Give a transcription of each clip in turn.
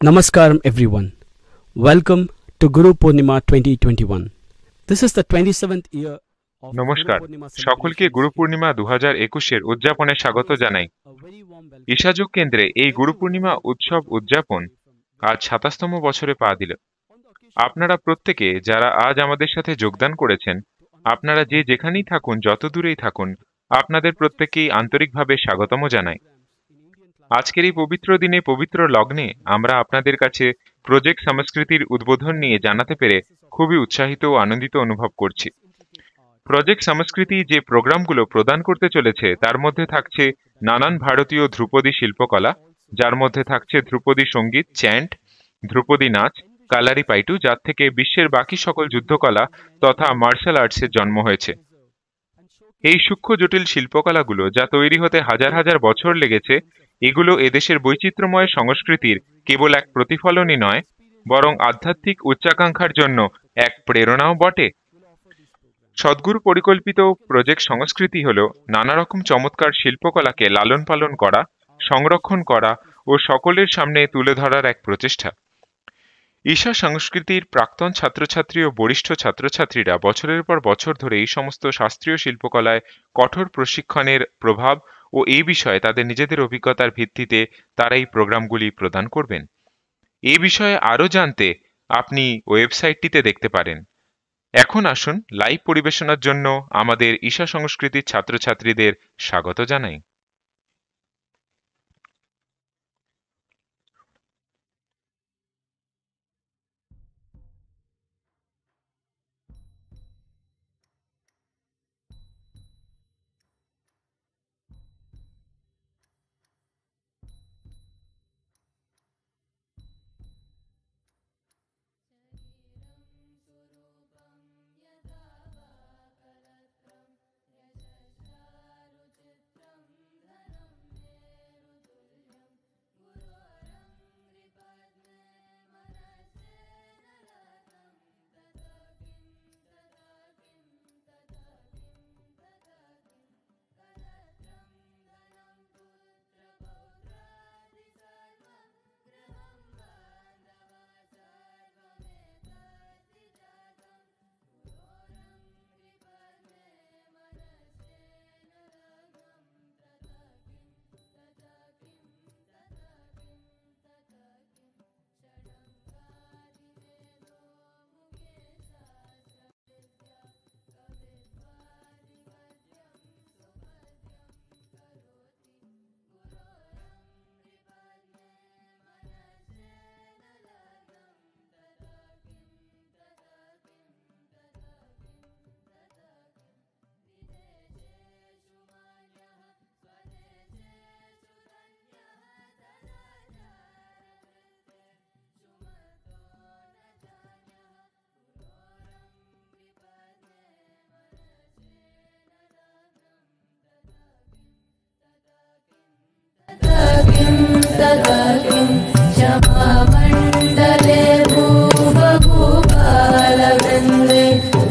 Namaskaram everyone. Welcome to Guru Purnima 2021. This is the 27th year of নমস্কার, Guru Purnima সকলকে গুরু পূর্ণিমা 2021-এর উদযাপনে স্বাগত জানাই। ঈশাযোগ কেন্দ্রে এই গুরু পূর্ণিমা উৎসব উদযাপন আজ 27তম বছরে পা দিল। আপনারা প্রত্যেকে যারা আজ আমাদের সাথে যোগদান করেছেন, আপনারা যে যেখানেই থাকুন, যত দূরেই থাকুন, আপনাদের প্রত্যেকেই আন্তরিকভাবে স্বাগতম জানাই। আজকের এই পবিত্র দিনে, পবিত্র লগ্নে আমরা আপনাদের কাছে প্রজেক্ট সংস্কৃতির উদ্বোধন নিয়ে জানাতে পেরে খুবই উৎসাহিত ও আনন্দিত অনুভব করছি। প্রজেক্ট সংস্কৃতি যে প্রোগ্রামগুলো প্রদান করতে চলেছে তার মধ্যে থাকছে নানান ভারতীয় ধ্রুপদী শিল্পকলা, যার মধ্যে থাকছে ধ্রুপদী সঙ্গীত, চ্যান্ট, ধ্রুপদী নাচ, কালারি পাইটু, যার থেকে বিশ্বের বাকি সকল যুদ্ধকলা তথা মার্শাল আর্টসের জন্ম হয়েছে। এই সূক্ষ্ম জটিল শিল্পকলাগুলো যা তৈরি হতে হাজার হাজার বছর লেগেছে, এগুলো এদেশের বৈচিত্র্যময় সংস্কৃতির কেবল এক প্রতিফলনই নয়, বরং আধ্যাত্মিক উচ্চাকাঙ্ক্ষার জন্য এক প্রেরণাও বটে। সদ্গুরু পরিকল্পিত প্রজেক্ট সংস্কৃতি হল নানা রকম চমৎকার শিল্পকলাকে লালন পালন করা, সংরক্ষণ করা ও সকলের সামনে তুলে ধরার এক প্রচেষ্টা। ঈশা সংস্কৃতির প্রাক্তন ছাত্রছাত্রী ও বরিষ্ঠ ছাত্রছাত্রীরা বছরের পর বছর ধরে এই সমস্ত শাস্ত্রীয় শিল্পকলায় কঠোর প্রশিক্ষণের প্রভাব ও এই বিষয়ে তাদের নিজেদের অভিজ্ঞতার ভিত্তিতে তারা এই প্রোগ্রামগুলি প্রদান করবেন। এই বিষয়ে আরও জানতে আপনি ওয়েবসাইটটিতে দেখতে পারেন। এখন আসুন লাইভ পরিবেশনার জন্য আমাদের ঈশা সংস্কৃতির ছাত্রছাত্রীদের স্বাগত জানাই। क्षमामण्डले भूपभूपालवृन्दे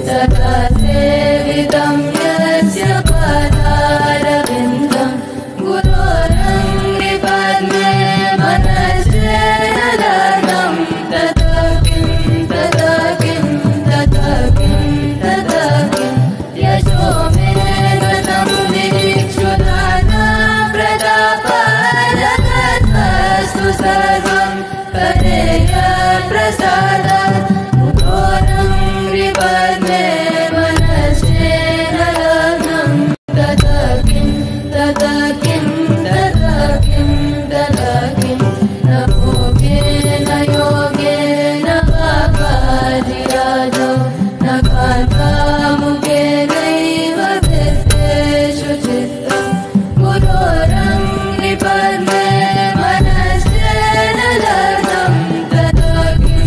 सदा सेवितं यस्य पदारविन्दं गुरोरङ्घ्रिपद्मे मनश्चेन दत्तं तथा किं तथा किं तथा किं तथा किं यशो मे गतं दिक्षुदाना प्रतापस्तु सर्वं करेय प्रसादं गुरोरङ्घ्रिपद्मे मनश्चेन लग्नं तथा किं तथा किं तथा किं तथा किं न भोगेन योगेन पापादिराजो न कान्तामुखेनैव वित्तेषु चित्तं गुरोरङ्घ्रिपद्मे मनश्चेन लग्नं तथा किं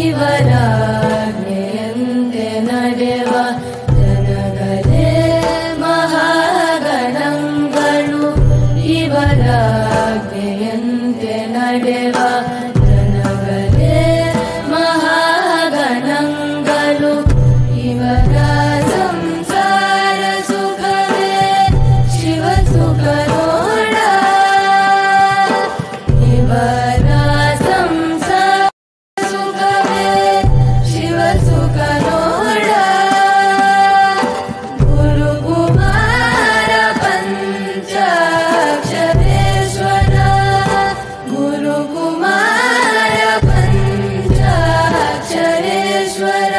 ಇವರಾಜ್ಞೆಯಂತೆ ನಡೆವ ಜನಗಳೇ ಮಹಾಗಣಗಳು ಇವರಾಜ್ಞೆಯಂತೆ ನಡೆವ ಜನಗಳೇ ಮಹಾಗಣಗಳು ಇವರ ಸಂಸಾರ ಸುಖವೇ ಶಿವ ಸುಖ ನೋಡ ಇವರ ಸಂಸಾರ ಸುಖವೇ ಶಿವ ಸುಖ ನೋಡ ಗುರುಕುಮಾರ ಪಂಚಾಕ್ಷರೇಶ್ವರ ಗುರುಕುಮಾರ ಪಂಚಾಕ್ಷರೇಶ್ವರ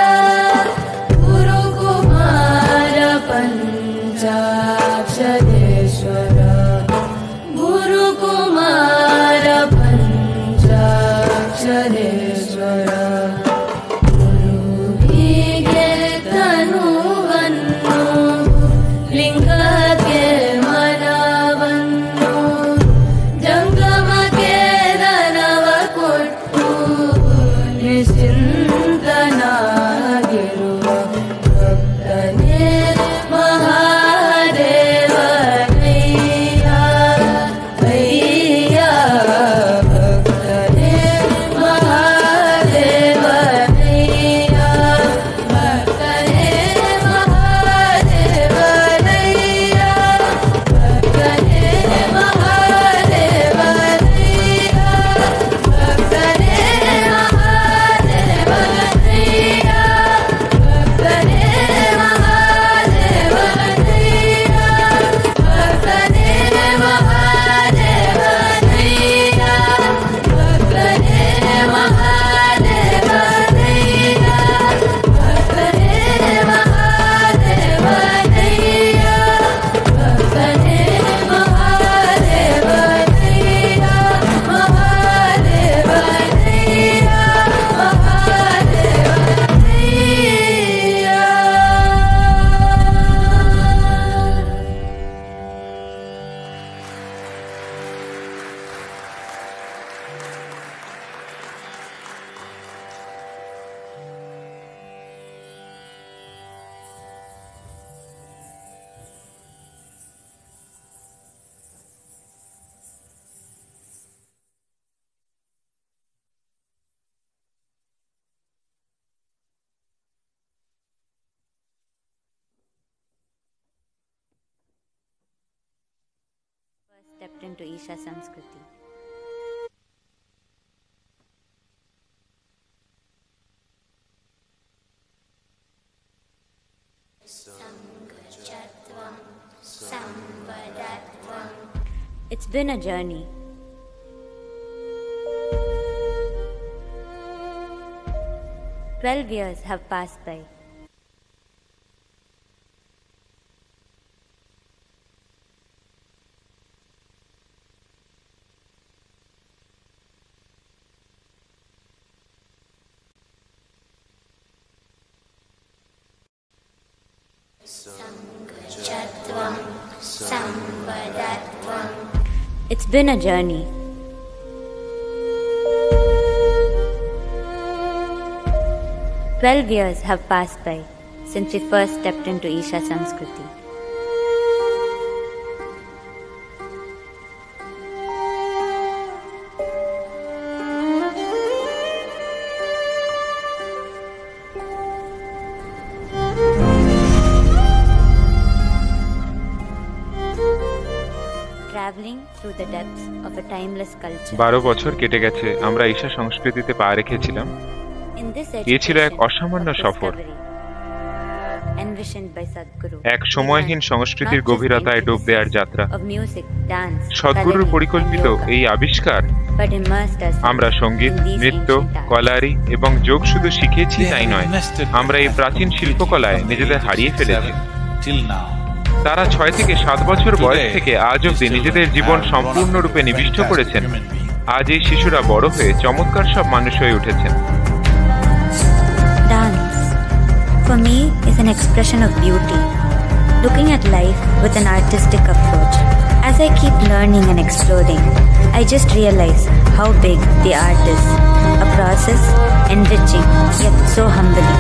ಗುರುಕುಮಾರ ಪಂಚಾಕ್ಷರೇಶ್ವರ ಗುರುಕುಮಾರ ಪಂಚಾಕ್ಷರೇಶ್ವರ ಗುರುವಿಗೆ ತನುವನ್ನು ಲಿಂಗಕ್ಕೆ ಮನವನ್ನು ಜಂಗಮಕ್ಕೆ ಧನವ ಕೊಟ್ಟು ನಿಶ್ಚಿಂತನಾಗಿರುವ ಭಕ್ತನೇ ಮಹಾದೇವನಯ್ಯ ಅಯ್ಯ ಭಕ್ತನೇ ಮಹಾದೇವನಯ್ಯ ಭಕ್ತನೇ ಮಹಾದೇವನಯ್ಯ ಭಕ್ತನೇ ಮಹಾದೇವನಯ್ಯ ಭಕ್ತನೇ ಮಹಾದೇವನಯ್ಯ ಭಕ್ತನೇ ಮಹಾದೇವನಯ್ಯ ಭಕ್ತನೇ ಮಹಾದೇವನಯ್ಯ ಭಕ್ತನೇ ಮಹಾದೇವನಯ್ಯ ಭಕ್ತನೇ ಮಹಾದೇವನಯ್ಯ ಭಕ್ತನೇ Stepped into Isha Samskriti. It's been a journey. "12 years have passed by. It's been a journey. "12 years have passed by since we first stepped into Isha Samskriti. Traveling through the depths of a timeless culture. 12 বছর কেটে গেছে আমরা ঈশা সংস্কৃতিতে পা রেখেছিলাম। In this এ ছিল এক অসামান্য সফর, envisioned by Sadhguru, এক সময়হীন সংস্কৃতির গভীরতায় ডুব দেওয়ার যাত্রা। of music, dance, সদ্গুরুর Kalari, পরিকল্পিত and yoga, এই আবিষ্কার but immersed us আমরা সঙ্গীত, in these নৃত্য, ancient arts. কলারি এবং যোগ শুধু শিখেছি তাই নয়, আমরা এই প্রাচীন শিল্পকলায় নিজেদের হারিয়ে ফেলেছি। তারা 6 থেকে 7 বছর বয়স থেকে আজ অবধি নিজেদের জীবন সম্পূর্ণরূপে নিবিষ্ট করেছেন। আজ এই শিশুরা বড় হয়ে চমৎকার সব মানুষ হয়ে উঠেছেন। Dance, for me, is an expression of beauty, looking at life with an artistic approach. As I keep learning and exploring, I just realized how big the art is. A process, enriching, yet so humbling.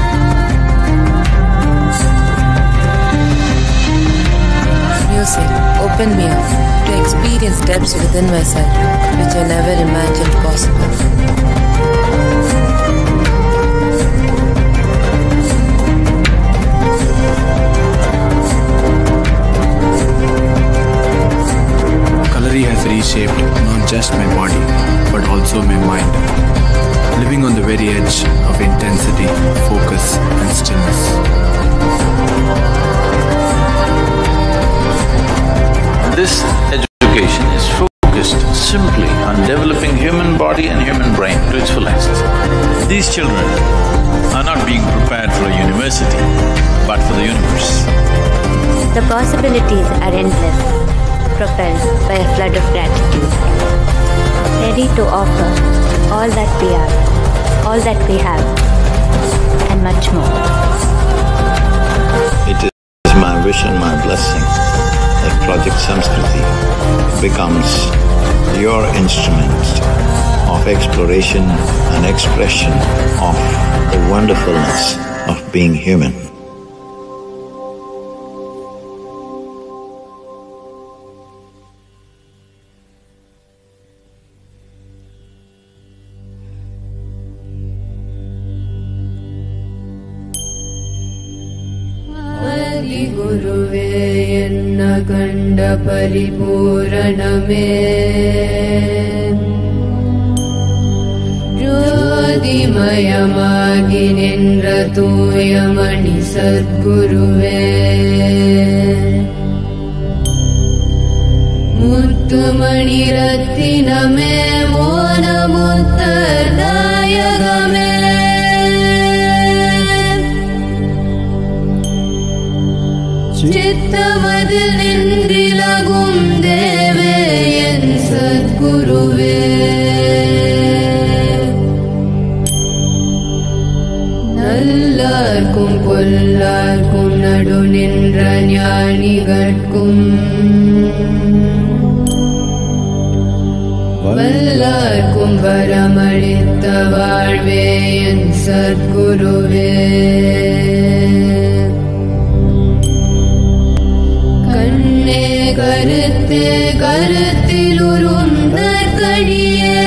Music opened me up to experience depths within myself which I never imagined possible. Kalari has reshaped not just my body but also my mind, living on the very edge of intensity, focus and stillness. This education is focused simply on developing human body and human brain to its fullest. These children are not being prepared for a university, but for the universe. The possibilities are endless, propelled by a flood of gratitude. Ready to offer all that we are, all that we have, and much more. It is my wish and my blessing that Project Samskriti becomes your instrument of exploration and expression of the wonderfulness of being human. गुरुवे एन्न कंड परिपूरणमे ज्योतिमयमागि निன்ற தூயமணி சத்குருவே முத்துமணி ரத்தினமே மோன முத்தநாயகமே சித்தமதில் நின்றிலகும் தேவே என் சத்குருவே நல்லார்க்கும் பொல்லார்க்கும் நடு நின்ற ஞானிகட்கும் வல்லார்க்கும் வரமளித்த வாழ்வே என் சத்குருவே கருத்தே கருத்தில் உருந்த கடியே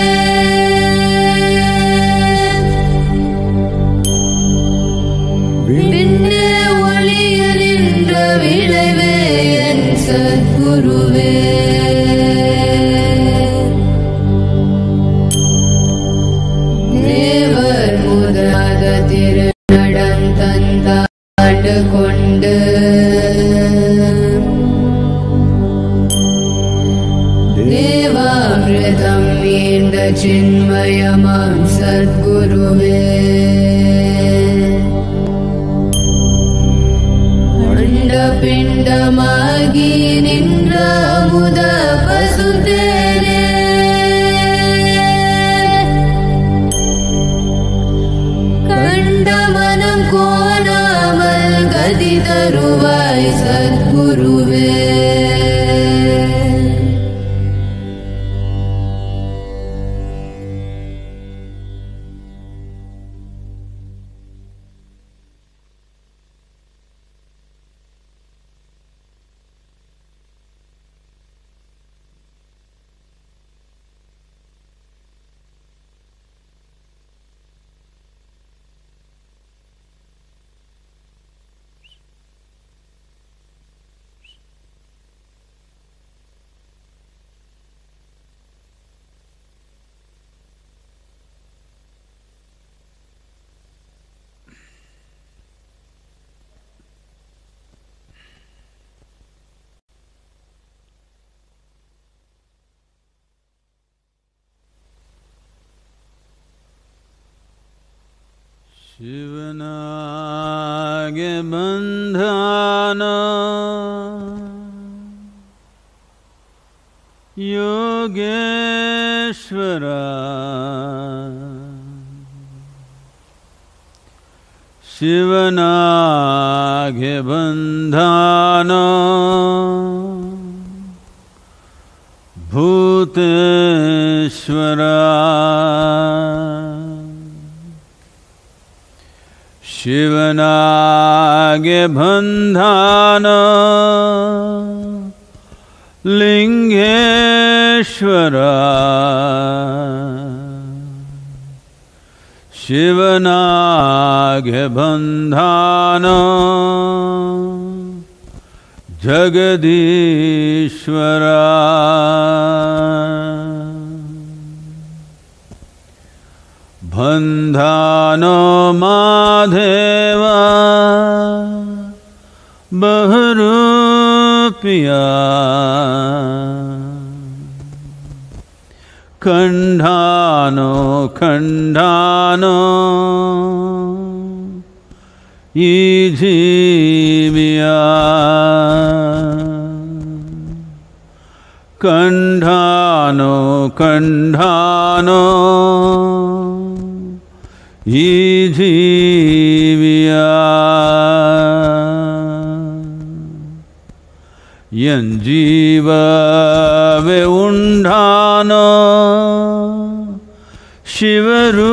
பின்னே ஒளிய நின்ற விளைவே என் சத்குருவே தேவர் முதலாத திருநடம் தந்தாண்டு கொண்டு தேவாமிர்தம் மீண்ட சின்மயமாம் சத்குருவே அண்ட பிண்டமாகி நின்ற அமுத பசுந்தேனே கண்ட மனம் கோணாமல் கதி தருவாய் சத்குருவே शिवनागे बंधाना योगेश्वरा शिवनागे बंधाना भूत भूतेश्वरा शिवनागे बंधन लिंगेश्वरा शिवनागे बंधन जगदीश्वरा बंधनो माधेवा बहुरूपिया खंडानो खंडानो ईजीविया खंडानो खंडानो ईजीविया यंजीवा वे उंडानो शिवरूपिया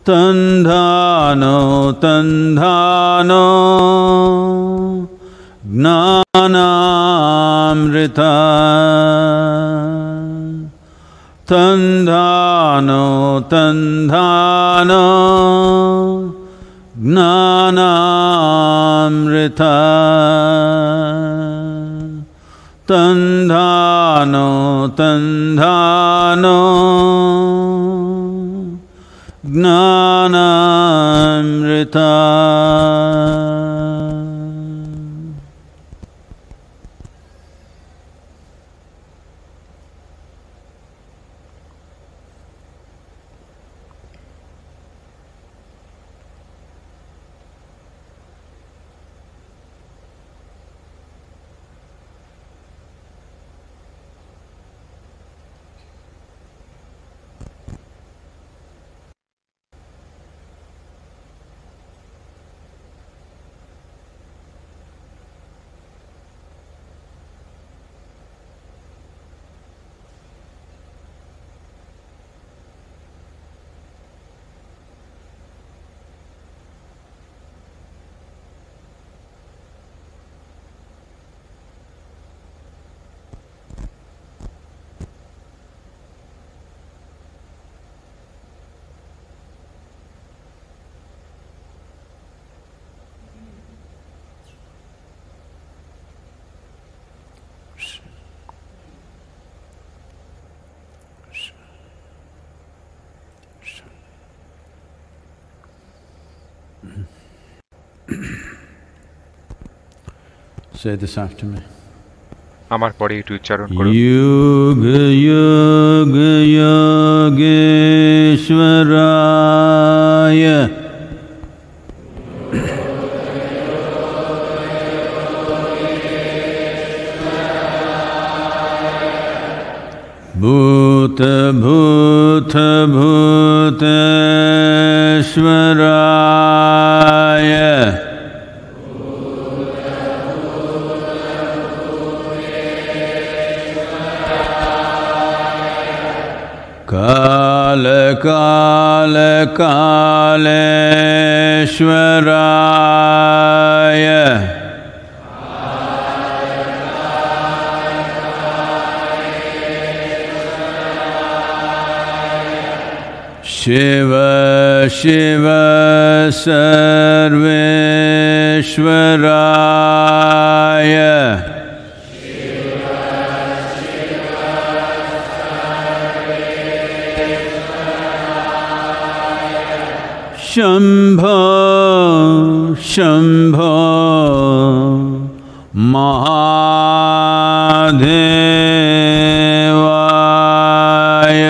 तंधानो तंधानो ज्ञानामृता तंधानो तंधानो ज्ञानामृता तंधानो तंधानो ज्ञानामृता Say this after me. আমার পরে একটু উচ্চারণ করুন। युग युग योगेश्वराय भूत भूत भूतेश्वराय काल काल कालेश्वराय शिव शिव सर्वेश्वराय शंभो शंभो महादेवाय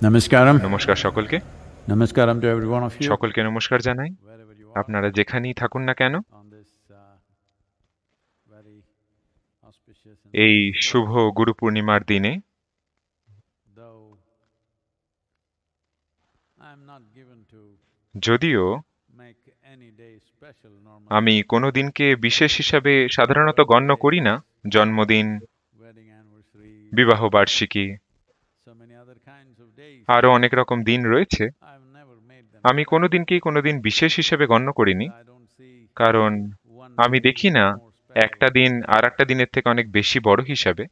Namaskaram. নমস্কার সকলকে। Namaskaram to every one of you. সকলকে নমস্কার জানাই, Wherever you are আপনারা যেখানেই থাকুন না কেন। on this very auspicious and এই শুভ গুরু পূর্ণিমার দিনে though I am not given to যদিও make any day special normally, আমি কোনো দিনকে বিশেষ হিসাবে সাধারণত গণ্য করি না, জন্মদিন, wedding anniversary, বিবাহ বার্ষিকী, so many other kinds of days, আরো অনেক রকম দিন রয়েছে। I've never made them. আমি কোনো দিনকেই কোনো দিন বিশেষ হিসেবে গণ্য করিনি, I don't see কারণ one আমি day দেখি না more special. একটা দিন আর একটা দিনের থেকে অনেক বেশি বড় হিসাবে।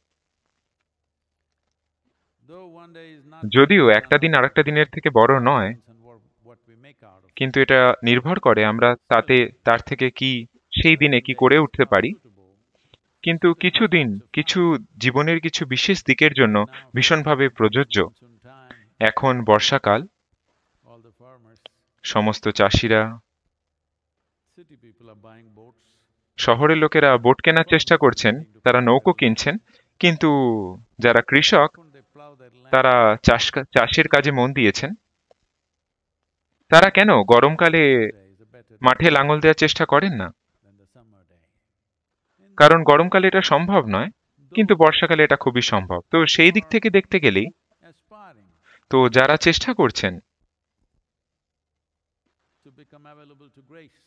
Though one day is not যদিও special একটা দিন enough, আর একটা দিনের থেকে বড় নয়, and what we make out of it. কিন্তু এটা নির্ভর করে আমরা তার থেকে কি সেই দিনে কি করে উঠতে পারি। কিন্তু কিছু দিন কিছু জীবনের কিছু বিশেষ দিকের জন্য ভীষণভাবে প্রযোজ্য। এখন বর্ষাকাল, All the farmers, সমস্ত চাষিরা, city people are buying boats. শহরের লোকেরা বোট কেনার চেষ্টা করছেন, তারা নৌকো কিনছেন, কিন্তু যারা কৃষক Couldn't they plow their land? তারা চাষের কাজে মন দিয়েছেন। তারা কেন গরমকালে Today is a better day মাঠে লাঙল দেওয়ার চেষ্টা করেন না? than the summer day. কারণ গরমকালে এটা সম্ভব নয়, কিন্তু বর্ষাকালে এটা খুবই সম্ভব। তো সেই দিক থেকে দেখতে গেলেই Aspiring তো যারা চেষ্টা করছেন to become available to grace.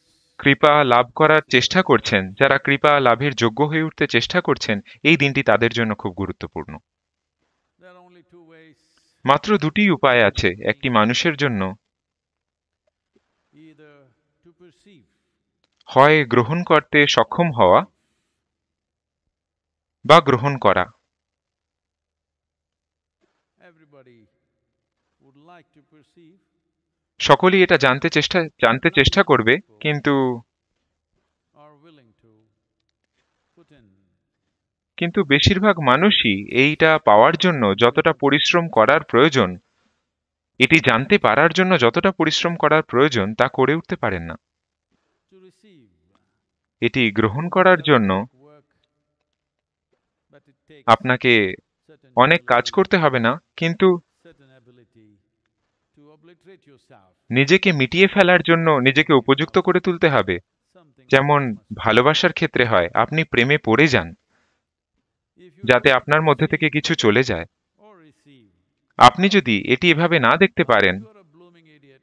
কৃপা লাভ করার চেষ্টা করছেন, যারা কৃপা লাভের যোগ্য হয়ে উঠতে চেষ্টা করছেন, এই দিনটি তাদের জন্য খুব গুরুত্বপূর্ণ। There are only two ways, মাত্র দুটি উপায় আছে একটি মানুষের জন্য, either to perceive হয় গ্রহণ করতে সক্ষম হওয়া বা গ্রহণ করা। everybody would like to perceive, সকলেই এটা জানতে চেষ্টা করবে, কিন্তু are willing to put in বেশিরভাগ মানুষই এইটা পাওয়ার জন্য যতটা পরিশ্রম করার প্রয়োজন, এটি জানতে পারার জন্য যতটা পরিশ্রম করার প্রয়োজন তা করে উঠতে পারেন না। to receive এটি গ্রহণ করার জন্য work, but it takes আপনাকে certain অনেক কাজ করতে হবে না, কিন্তু certain ability to obliterate yourself. নিজেকে মিটিয়ে ফেলার জন্য নিজেকে উপযুক্ত করে তুলতে হবে। Something যেমন ভালোবাসার ক্ষেত্রে হয়, আপনি প্রেমে পড়ে যান if you যাতে আপনার মধ্যে থেকে কিছু চলে যায়। or receive, আপনি যদি এটি এভাবে না দেখতে পারেন, you are a blooming idiot.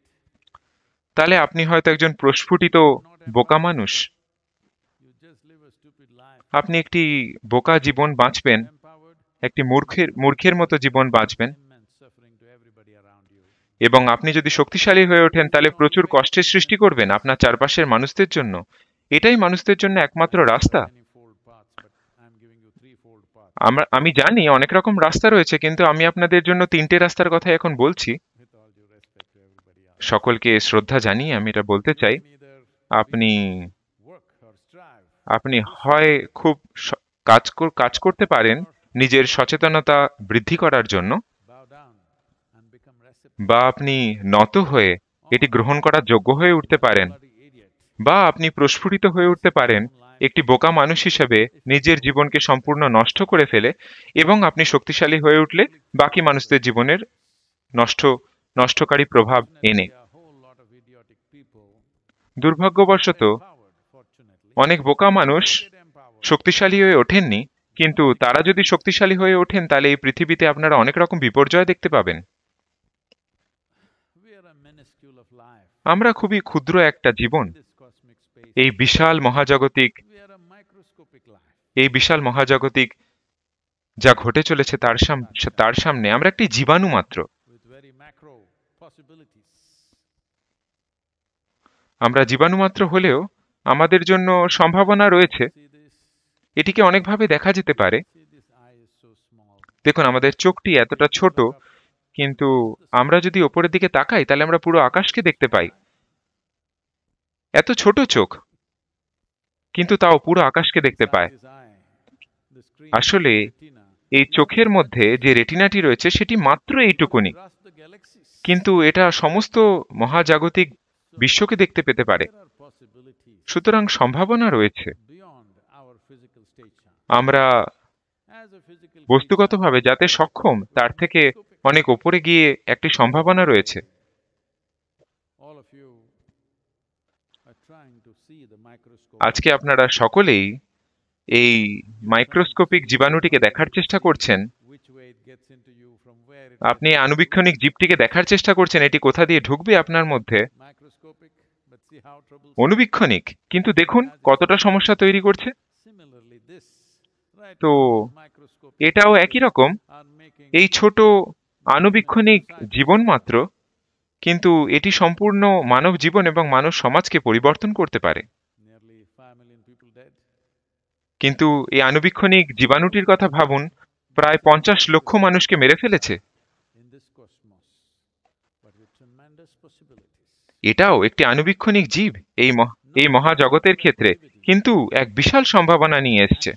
তাহলে আপনি হয়তো একজন প্রস্ফুটিত বোকা মানুষ। You just live a stupid life. আপনি একটি বোকা জীবন বাঁচবেন, Empowered, একটি মূর্খের মতো জীবন বাঁচবেন, immense suffering to everybody around you. এবং আপনি যদি শক্তিশালী হয়ে ওঠেন তাহলে প্রচুর কষ্টের সৃষ্টি করবেন আপনার চারপাশের মানুষদের জন্য। এটাই মানুষদের জন্য একমাত্র রাস্তা। Many-fold paths, but I'm giving you three-fold paths আমি জানি অনেক রকম রাস্তা রয়েছে, কিন্তু আমি আপনাদের জন্য তিনটে রাস্তার কথা এখন বলছি। with all due respect to everybody else. সকলকে শ্রদ্ধা জানিয়ে আমি এটা বলতে চাই, You can either আপনি work or strive, আপনি হয় খুব কাজ করতে পারেন নিজের সচেতনতা বৃদ্ধি করার জন্য, bow down and become receptive. বা আপনি নত হয়ে এটি গ্রহণ করার যোগ্য হয়ে উঠতে পারেন, Bloody idiot. বা আপনি প্রস্ফুটিত হয়ে উঠতে পারেন একটি বোকা মানুষ হিসেবে নিজের জীবনকে সম্পূর্ণ নষ্ট করে ফেলে, এবং আপনি শক্তিশালী হয়ে উঠলে বাকি মানুষদের জীবনের নষ্টকারী প্রভাব এনে। There are a whole lot of idiotic people. দুর্ভাগ্যবশত Empowered, fortunately. অনেক বোকা মানুষ Get empowered. শক্তিশালী হয়ে ওঠেননি, কিন্তু তারা যদি শক্তিশালী হয়ে ওঠেন তাহলে এই পৃথিবীতে আপনারা অনেক রকম বিপর্যয় দেখতে পাবেন। We are a minuscule of life. আমরা খুবই ক্ষুদ্র একটা জীবন This cosmic space. এই বিশাল মহাজাগতিক We are a microscopic life. যা ঘটে চলেছে তার সামনে আমরা একটি জীবাণু মাত্র। With very macro possibilities. আমরা জীবাণু মাত্র হলেও আমাদের জন্য সম্ভাবনা রয়েছে। See this? এটিকে অনেকভাবে দেখা যেতে পারে। See this eye is so small. দেখুন, আমাদের চোখটি এতটা ছোট, কিন্তু আমরা যদি ওপরের দিকে তাকাই তাহলে আমরা পুরো আকাশকে দেখতে পাই। এত ছোট চোখ, কিন্তু তাও পুরো আকাশকে দেখতে পায়। This eye, the screen, আসলে retina, এই চোখের মধ্যে যে রেটিনাটি রয়েছে সেটি মাত্র এইটুকুনি, across the galaxies. কিন্তু এটা সমস্ত মহাজাগতিক বিশ্বকে দেখতে পেতে পারে। There are possibilities সুতরাং সম্ভাবনা রয়েছে। beyond our physical stature. আমরা As a বস্তুগতভাবে যাতে সক্ষম তার থেকে অনেক ওপরে গিয়ে একটি সম্ভাবনা রয়েছে। All of you are trying to see the microscope. আজকে আপনারা সকলেই এই মাইক্রোস্কোপিক জীবাণুটিকে দেখার চেষ্টা করছেন, Which way it gets into you, from where it আপনি আণুবীক্ষণিক জীবটিকে দেখার চেষ্টা করছেন এটি কোথা দিয়ে ঢুকবে আপনার মধ্যে। microscopic, but see how trouble. অণুবীক্ষণিক, কিন্তু দেখুন কতটা সমস্যা তৈরি করছে। Similarly, this right তো microscope এটাও একই রকম, are making এই ছোট আণুবীক্ষণিক জীবন মাত্র, কিন্তু এটি সম্পূর্ণ মানব জীবন এবং মানব সমাজকে পরিবর্তন করতে পারে। nearly 5 million people dead. কিন্তু এই আণুবীক্ষণিক জীবাণুটির কথা ভাবুন, প্রায় 50 লক্ষ মানুষকে মেরে ফেলেছে। In this cosmos, but with tremendous possibilities. এটাও একটি আণুবীক্ষণিক জীব এই মহাজগতের ক্ষেত্রে, কিন্তু এক বিশাল সম্ভাবনা নিয়ে এসছে।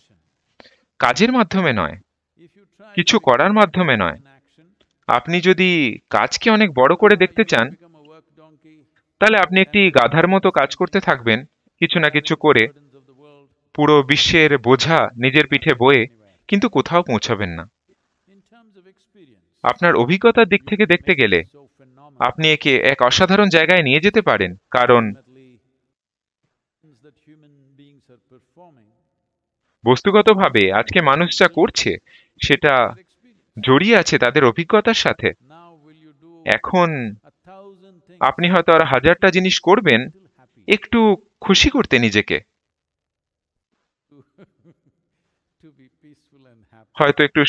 কাজের মাধ্যমে নয়, If you try কিছু করার মাধ্যমে নয়। in action, আপনি যদি কাজকে অনেক বড় করে দেখতে চান, become a work donkey, তাহলে আপনি একটি গাধার মতো কাজ করতে থাকবেন, কিছু না কিছু করে, burdens of the world, পুরো বিশ্বের বোঝা নিজের পিঠে বয়ে, কিন্তু কোথাও পৌঁছাবেন না। in terms of experience, আপনার অভিজ্ঞতার দিক থেকে দেখতে গেলে so phenomenal. আপনি একে এক অসাধারণ জায়গায় নিয়ে যেতে পারেন, কারণ Ultimately, things that human beings are performing, বস্তুগতভাবে আজকে মানুষ যা করছে সেটা experience. জড়িয়ে আছে তাদের অভিজ্ঞতার সাথে। Now will you do এখন 1,000 things আপনি হয়তো আর 1000টা জিনিস করবেন till happy একটু খুশি করতে নিজেকে, to be peaceful and happy? হয়তো একটু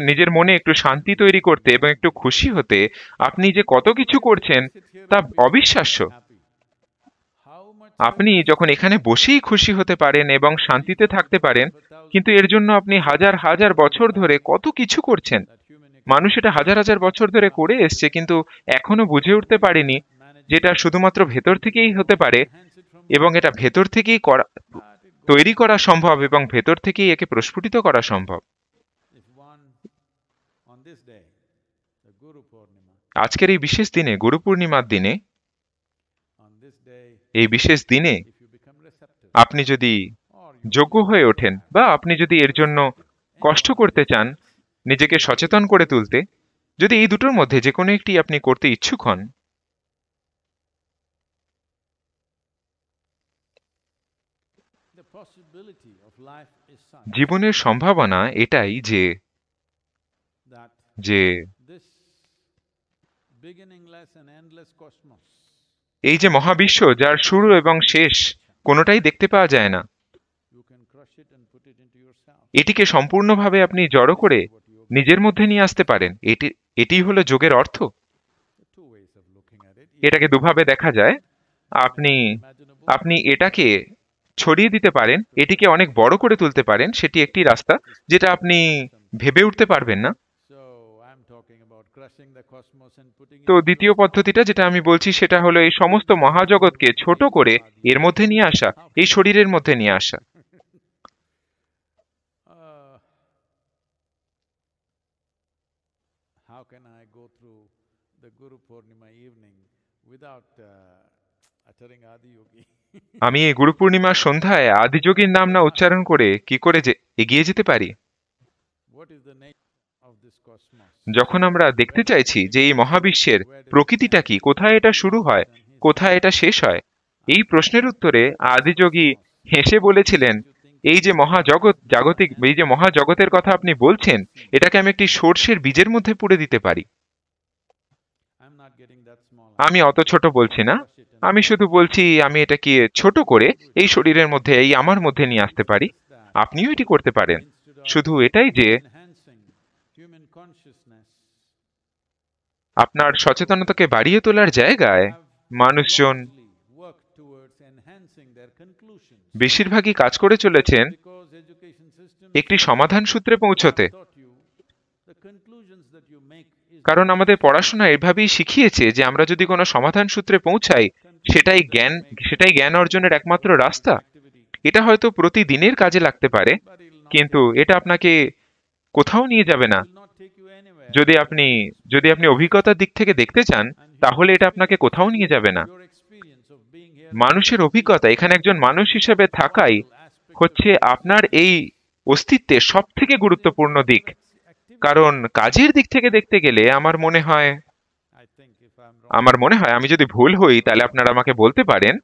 নিজের মনে একটু শান্তি তৈরি করতে এবং একটু খুশি হতে। আপনি যে কত কিছু করছেন তা অবিশ্বাস্য। How much আপনি যখন এখানে বসেই খুশি হতে পারেন এবং শান্তিতে থাকতে পারেন, কিন্তু এর জন্য আপনি হাজার হাজার বছর ধরে কত কিছু করছেন। that human মানুষ এটা হাজার হাজার বছর ধরে করে এসছে, কিন্তু এখনো বুঝে উঠতে পারেনি যেটা শুধুমাত্র ভেতর থেকেই হতে পারে enhance it from এবং এটা ভেতর থেকেই তৈরি করা সম্ভব এবং ভেতর থেকেই একে প্রস্ফুটিত করা সম্ভব। if one on this day, the Guru Purnima, আজকের এই বিশেষ দিনে, গুরু পূর্ণিমার দিনে, on this day, এই বিশেষ দিনে if you become receptive আপনি যদি or you যোগ্য হয়ে ওঠেন বা আপনি যদি এর জন্য কষ্ট করতে চান, নিজেকে সচেতন করে তুলতে, যদি এই দুটোর মধ্যে যে কোনো একটি আপনি করতে ইচ্ছুক হন, the possibility of life is such জীবনের সম্ভাবনা এটাই that যে this beginningless and endless cosmos এই যে মহাবিশ্ব যার শুরু এবং শেষ কোনোটাই দেখতে পাওয়া যায় না, you can crush it and put it into yourself. এটিকে সম্পূর্ণভাবে আপনি জড়ো করে নিজের মধ্যে নিয়ে আসতে পারেন। এটিই হলো যোগের অর্থ। There are two ways of looking at it. এটাকে দুভাবে দেখা যায়। আপনি এটাকে ছড়িয়ে দিতে পারেন, এটিকে অনেক বড় করে তুলতে পারেন, সেটি একটি রাস্তা যেটা আপনি ভেবে উঠতে পারবেন না। So I'm talking about crushing the cosmos and putting তো it into দ্বিতীয় পদ্ধতিটা যেটা আমি বলছি সেটা হলো এই সমস্ত মহাজগৎকে ছোট করে এর মধ্যে নিয়ে আসা, এই শরীরের মধ্যে নিয়ে আসা। how can I go through the Guru Purnima evening without uttering Adi Yogi? আমি এই গুরু পূর্ণিমার সন্ধ্যায় আদিযোগীর নাম না উচ্চারণ করে কি করে যে এগিয়ে যেতে পারি? What is the nature of this cosmos? যখন আমরা দেখতে চাইছি যে এই মহাবিশ্বের প্রকৃতিটা কি, কোথায় এটা শুরু হয়, কোথায় এটা শেষ হয়, এই প্রশ্নের উত্তরে আদিযোগী হেসে বলেছিলেন, এই যে মহাজগতের কথা আপনি বলছেন, এটাকে আমি একটি সর্ষের বীজের মধ্যে পুড়ে দিতে পারি। I'm not getting that small. আমি অত ছোট বলছি না, আমি শুধু বলছি আমি এটাকে ছোট করে এই শরীরের মধ্যে, এই আমার মধ্যে নিয়ে আসতে পারি। আপনিও এটি করতে পারেন। শুধু এটাই যে Enhancing human consciousness, আপনার সচেতনতাকে বাড়িয়ে তোলার জায়গায় মানুষজন work towards enhancing their conclusions. বেশিরভাগই কাজ করে চলেছেন Because education system একটি সমাধান সূত্রে পৌঁছতে। taught you the conclusions that you make is কারণ আমাদের পড়াশোনা এভাবেই শিখিয়েছে যে আমরা যদি কোনো সমাধান সূত্রে পৌঁছাই সেটাই জ্ঞান অর্জনের একমাত্র রাস্তা। এটা হয়তো প্রতিদিনের কাজে লাগতে পারে, কিন্তু এটা আপনাকে কোথাও নিয়ে যাবে না। not take you anywhere. যদি আপনি অভিজ্ঞতার দিক থেকে দেখতে চান, তাহলে এটা আপনাকে কোথাও নিয়ে যাবে না। Your experience of being here মানুষের অভিজ্ঞতা, এখানে একজন মানুষ হিসেবে থাকাই হচ্ছে আপনার এই অস্তিত্বের সবথেকে গুরুত্বপূর্ণ দিক। কারণ কাজের দিক থেকে দেখতে গেলে আমার মনে হয় আমি যদি ভুল হই তাহলে আপনারা আমাকে বলতে পারেন।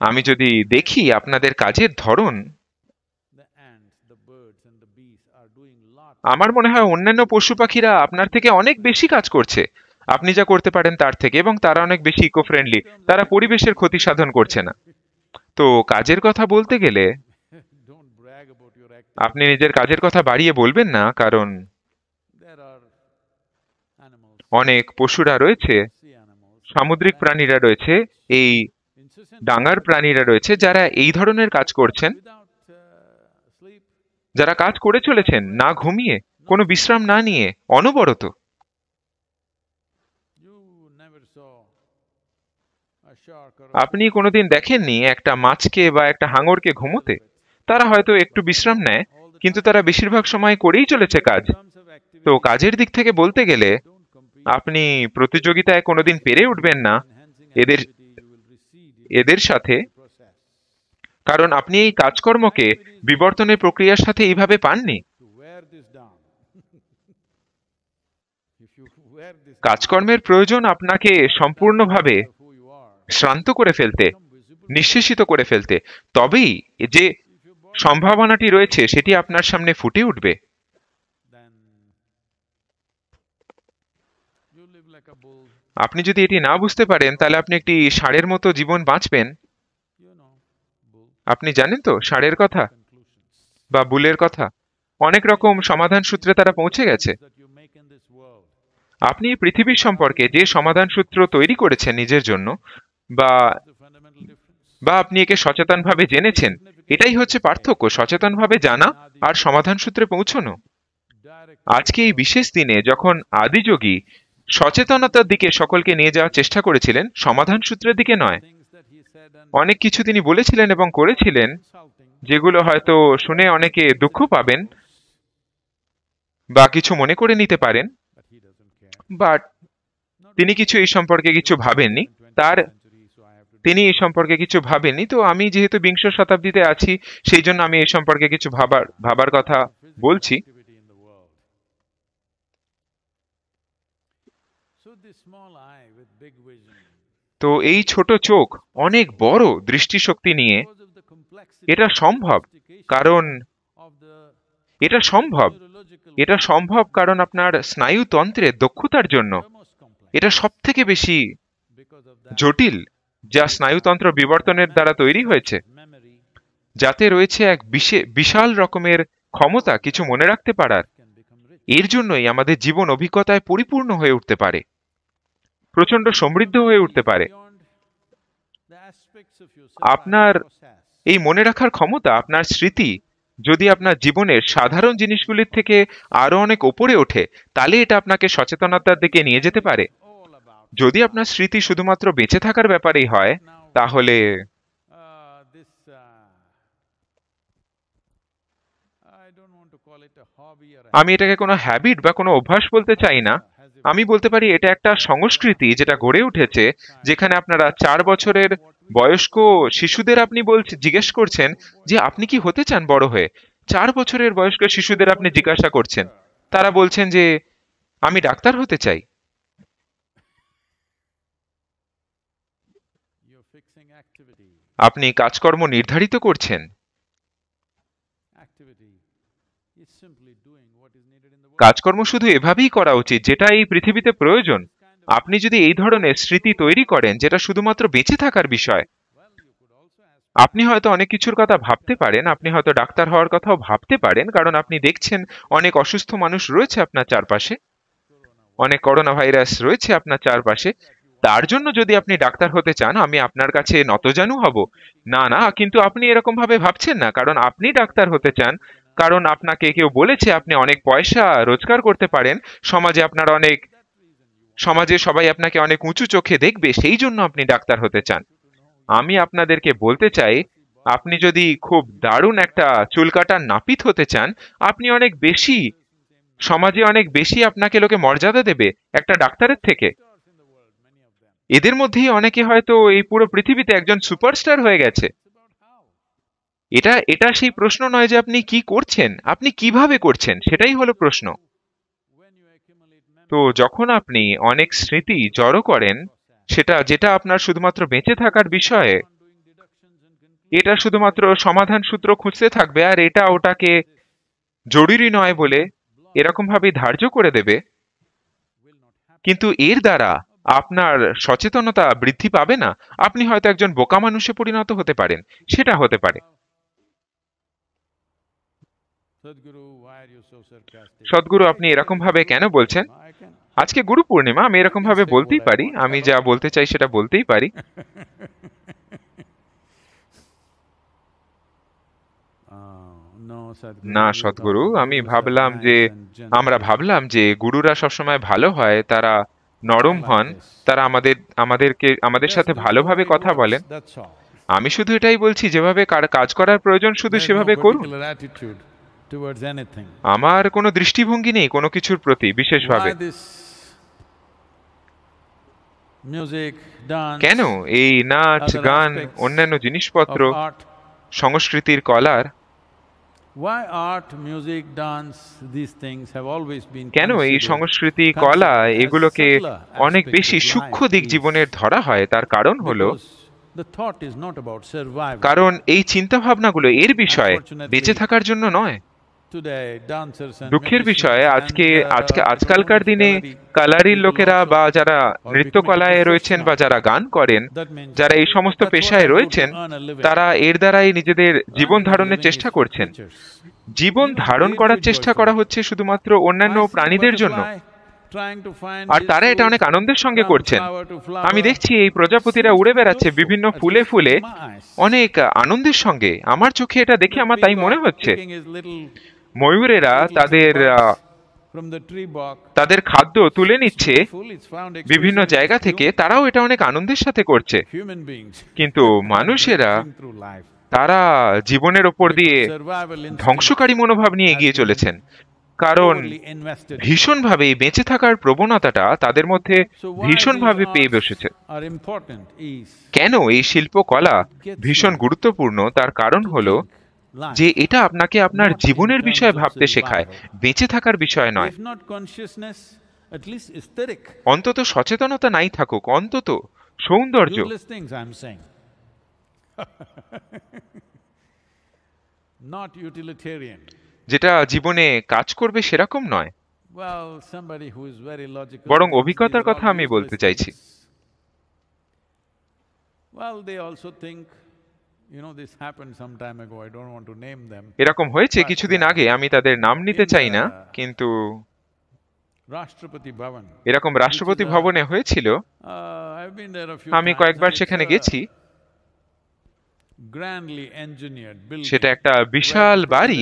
আমি যদি দেখি আপনাদের কাজের ধরন, আমার মনে হয় অন্যান্য পশু পাখিরা আপনার থেকে অনেক বেশি কাজ করছে আপনি যা করতে পারেন তার থেকে, এবং তারা অনেক বেশি ইকো ফ্রেন্ডলি, তারা পরিবেশের ক্ষতি সাধন করছে না। তো কাজের কথা বলতে গেলে আপনি নিজের কাজের কথা বাড়িয়ে বলবেন না, কারণ অনেক পশুরা রয়েছে, সামুদ্রিক প্রাণীরা রয়েছে, এই ডাঙার প্রাণীরা রয়েছে যারা এই ধরনের কাজ করছেন, যারা কাজ করে চলেছেন না ঘুমিয়ে, কোনো বিশ্রাম না নিয়ে, অনবরত। আপনি কোনোদিন দেখেননি একটা মাছকে বা একটা হাঙরকে ঘুমোতে? তারা হয়তো একটু বিশ্রাম নেয়, কিন্তু তারা বেশিরভাগ সময় করেই চলেছে কাজ। তো কাজের দিক থেকে বলতে গেলে আপনি প্রতিযোগিতায় কোনোদিন পেরে উঠবেন না এদের সাথে, কারণ আপনি এই কাজকর্মকে বিবর্তনের প্রক্রিয়ার সাথে এইভাবে পাননি। কাজকর্মের প্রয়োজন আপনাকে সম্পূর্ণভাবে শ্রান্ত করে ফেলতে, নিঃশেষিত করে ফেলতে, তবেই যে সম্ভাবনাটি রয়েছে সেটি আপনার সামনে ফুটে উঠবে। আপনি যদি এটি না বুঝতে পারেন তাহলে আপনি একটি ষাঁড়ের মতো জীবন বাঁচবেন। আপনি জানেন তো ষাঁড়ের কথা বা বুলের কথা? অনেক রকম সমাধান সূত্রে তারা পৌঁছে গেছে। আপনি পৃথিবীর সম্পর্কে যে সমাধান সূত্র তৈরি করেছেন নিজের জন্য, বা আপনি একে সচেতনভাবে জেনেছেন, এটাই হচ্ছে পার্থক্য, সচেতনভাবে জানা আর সমাধান সূত্রে পৌঁছানো। আজকে এই বিশেষ দিনে যখন আদিযোগী সচেতনতার দিকে সকলকে নিয়ে যাওয়ার চেষ্টা করেছিলেন, সমাধান সূত্রের দিকে নয়, অনেক কিছু তিনি বলেছিলেন এবং করেছিলেন যেগুলো হয়তো শুনে অনেকে দুঃখ পাবেন বা কিছু মনে করে নিতে পারেন, বাট তিনি কিছু এই সম্পর্কে কিছু ভাবেননি। তিনি এই সম্পর্কে কিছু ভাবেননি। তো আমি যেহেতু বিংশ শতাব্দীতে আছি, সেই জন্য আমি এই সম্পর্কে কিছু ভাবার কথা বলছি। তো এই ছোট চোখ অনেক বড় দৃষ্টিশক্তি নিয়ে, এটা সম্ভব কারণ এটা সম্ভব কারণ আপনার স্নায়ুতন্ত্রের দক্ষতার জন্য। এটা সবথেকে বেশি জটিল যা স্নায়ুতন্ত্র বিবর্তনের দ্বারা তৈরি হয়েছে, যাতে রয়েছে এক বিশাল রকমের ক্ষমতা কিছু মনে রাখতে পারার। এর জন্যই আমাদের জীবন অভিজ্ঞতায় পরিপূর্ণ হয়ে উঠতে পারে, প্রচন্ড সমৃদ্ধ হয়ে উঠতে পারে। আপনার এই মনে রাখার ক্ষমতা, আপনার স্মৃতি যদি আপনার জীবনের সাধারণ জিনিসগুলির থেকে আরো অনেক উপরে ওঠে, তাহলে এটা আপনাকে সচেতনতার দিকে নিয়ে যেতে পারে। যদি আপনার স্মৃতি শুধুমাত্র বেঁচে থাকার ব্যাপারেই হয়, তাহলে আমি এটাকে কোনো হ্যাবিট বা কোনো অভ্যাস বলতে চাই না। আমি বলতে পারি এটা একটা সংস্কৃতি যেটা গড়ে উঠেছে, যেখানে আপনারা 4 বছরের বয়স্ক শিশুদের আপনি জিজ্ঞেস করছেন যে আপনি কি হতে চান বড় হয়ে। 4 বছরের বয়স্ক শিশুদের আপনি জিজ্ঞাসা করছেন, তারা বলছেন যে আমি ডাক্তার হতে চাই। আপনি কাজকর্ম নির্ধারিত করছেন। কাজকর্ম শুধু এভাবেই করা উচিত যেটা এই পৃথিবীতে প্রয়োজন। আপনি যদি এই ধরনের স্মৃতি তৈরি করেন যেটা শুধুমাত্র বেঁচে থাকার বিষয়, আপনি হয়তো অনেক কিছুর কথা ভাবতে পারেন, আপনি হয়তো ডাক্তার হওয়ার কথাও ভাবতে পারেন, কারণ আপনি দেখছেন অনেক অসুস্থ মানুষ রয়েছে আপনার চারপাশে, অনেক করোনা ভাইরাস রয়েছে আপনার চারপাশে। তার জন্য যদি আপনি ডাক্তার হতে চান, আমি আপনার কাছে নতজানু হব। না, কিন্তু আপনি এরকম ভাবে ভাবছেন না, কারণ আপনি ডাক্তার হতে চান কারণ আপনাকে কেউ বলেছে আপনি অনেক পয়সা রোজগার করতে পারেন, সমাজে সবাই আপনাকে অনেক উঁচু চোখে দেখবে, সেই জন্য আপনি ডাক্তার হতে চান। আমি আপনাদেরকে বলতে চাই, আপনি যদি খুব দারুণ একটা চুল কাটার নাপিত হতে চান, আপনি অনেক বেশি, সমাজে অনেক বেশি আপনাকে লোকে মর্যাদা দেবে একটা ডাক্তারের থেকে। এদের মধ্যেই অনেকে হয়তো এই পুরো পৃথিবীতে একজন সুপারস্টার হয়ে গেছে। এটা এটা সেই প্রশ্ন নয় যে আপনি কি করছেন, আপনি কিভাবে করছেন, সেটাই হলো প্রশ্ন। তো যখন আপনি অনেক স্মৃতি জড়ো করেন, যেটা আপনার শুধুমাত্র বেঁচে থাকার বিষয়ে, এটা শুধুমাত্র সমাধান সূত্র খুঁজতে থাকবে, আর এটা ওটাকে জরুরি নয় বলে এরকম ভাবে ধার্য করে দেবে, কিন্তু এর দ্বারা আপনার সচেতনতা বৃদ্ধি পাবে না। আপনি হয়তো একজন বোকা মানুষে পরিণত হতে পারেন, সেটা হতে পারে। সদ্গুরু, আপনি এরকম ভাবে কেন বলছেন? আজকে গুরু পূর্ণিমা, আমি এরকম ভাবে বলতেই পারি, আমি যা বলতে চাই সেটা বলতেই পারি। না সদ্গুরু, আমরা ভাবলাম যে গুরুরা সবসময় ভালো হয়, তারা নরম হন, তারা আমাদের সাথে ভালোভাবে কথা বলেন। আমি শুধু এটাই বলছি, যেভাবে কাজ করার প্রয়োজন শুধু সেভাবে করুন। আমার কোনো দৃষ্টিভঙ্গি নেই কোনো কিছুর প্রতি বিশেষভাবে। কেন এই নাচ, গান, অন্যান্য জিনিসপত্র, সংস্কৃতির কলার, কেন এই সংস্কৃতি, কলা, এগুলোকে অনেক বেশি সূক্ষ্ম দিক জীবনের ধরা হয়? তার কারণ হলো, কারণ এই চিন্তা ভাবনাগুলো এর বিষয়ে বেঁচে থাকার জন্য নয়। দুঃখের বিষয়, আজকালকার দিনে কালারির লোকেরা বা যারা নৃত্যকলায় রয়েছেন বা যারা গান করেন, যারা এই সমস্ত পেশায় রয়েছেন, তারা এর দ্বারাই নিজেদের জীবন ধারণের চেষ্টা করছেন। জীবন ধারণ করার চেষ্টা করা হচ্ছে শুধুমাত্র অন্যান্য প্রাণীদের জন্য, আর তারা এটা অনেক আনন্দের সঙ্গে করছেন। আমি দেখছি এই প্রজাপতিরা উড়ে বেড়াচ্ছে বিভিন্ন ফুলে ফুলে অনেক আনন্দের সঙ্গে। আমার চোখে এটা দেখে আমার তাই মনে হচ্ছে। ময়ূরেরা তাদের খাদ্য তুলে নিচ্ছে বিভিন্ন জায়গা থেকে, তারাও এটা অনেক আনন্দের সাথে করছে। কিন্তু মানুষেরা, তারা জীবনের ওপর দিয়ে ধ্বংসকারী মনোভাব নিয়ে এগিয়ে চলেছেন, কারণ ভীষণভাবে বেঁচে থাকার প্রবণতাটা তাদের মধ্যে ভীষণভাবে পেয়ে বসেছে। কেন এই শিল্পকলা ভীষণ গুরুত্বপূর্ণ? তার কারণ হলো যে এটা আপনাকে আপনার জীবনের বিষয়ে ভাবতে শেখায়, বেঁচে থাকার বিষয় নয়। অন্তত সচেতনতা নাই থাকুক, অন্তত সৌন্দর্য। যেটা জীবনে কাজ করবে সেরকম নয়, বরং অভিজ্ঞতার কথা আমি বলতে চাইছি। এরকম হয়েছে কিছুদিন আগে, আমি তাদের নাম নিতে চাই না, কিন্তু এরকম রাষ্ট্রপতি ভবনে হয়েছিল। আমি কয়েকবার সেখানে গেছি। সেটা একটা বিশাল বাড়ি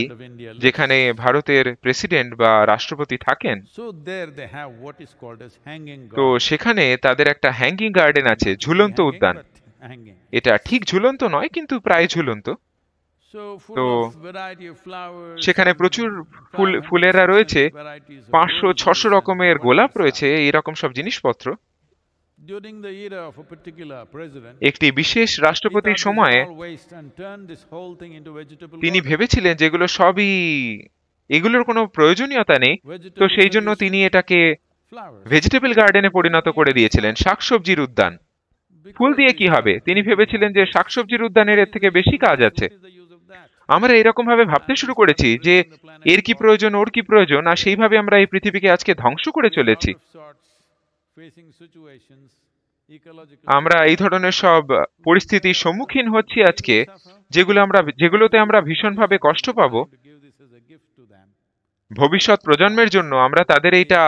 যেখানে ভারতের প্রেসিডেন্ট বা রাষ্ট্রপতি থাকেন। তো সেখানে তাদের একটা হ্যাঙ্গিং গার্ডেন আছে, ঝুলন্ত উদ্যান। এটা ঠিক ঝুলন্ত নয়, কিন্তু প্রায় ঝুলন্ত। তো সেখানে প্রচুর ফুলেরা রয়েছে, 500-600 রকমের গোলাপ রয়েছে, এইরকম সব জিনিসপত্র। একটি বিশেষ রাষ্ট্রপতির সময়ে তিনি ভেবেছিলেন যেগুলো সবই, এগুলোর কোনো প্রয়োজনীয়তা নেই, তো সেই জন্য তিনি এটাকে ভেজিটেবল গার্ডেনে পরিণত করে দিয়েছিলেন, শাকসবজির উদ্যান। ফুল দিয়ে কি হবে? তিনি ভেবেছিলেন যে শাকসবজির উদ্যানের এর থেকে বেশি কাজ আছে। আমরা এরকম ভাবে ভাবতে শুরু করেছি যে এর কি প্রয়োজন, ওর কি প্রয়োজন, আর সেইভাবে আমরা এই পৃথিবীকে আজকে ধ্বংস করে চলেছি। আমরা এই ধরনের সব পরিস্থিতির সম্মুখীন হচ্ছি আজকে, যেগুলোতে আমরা ভীষণভাবে কষ্ট পাবো। ভবিষ্যৎ প্রজন্মের জন্য আমরা তাদের এইটা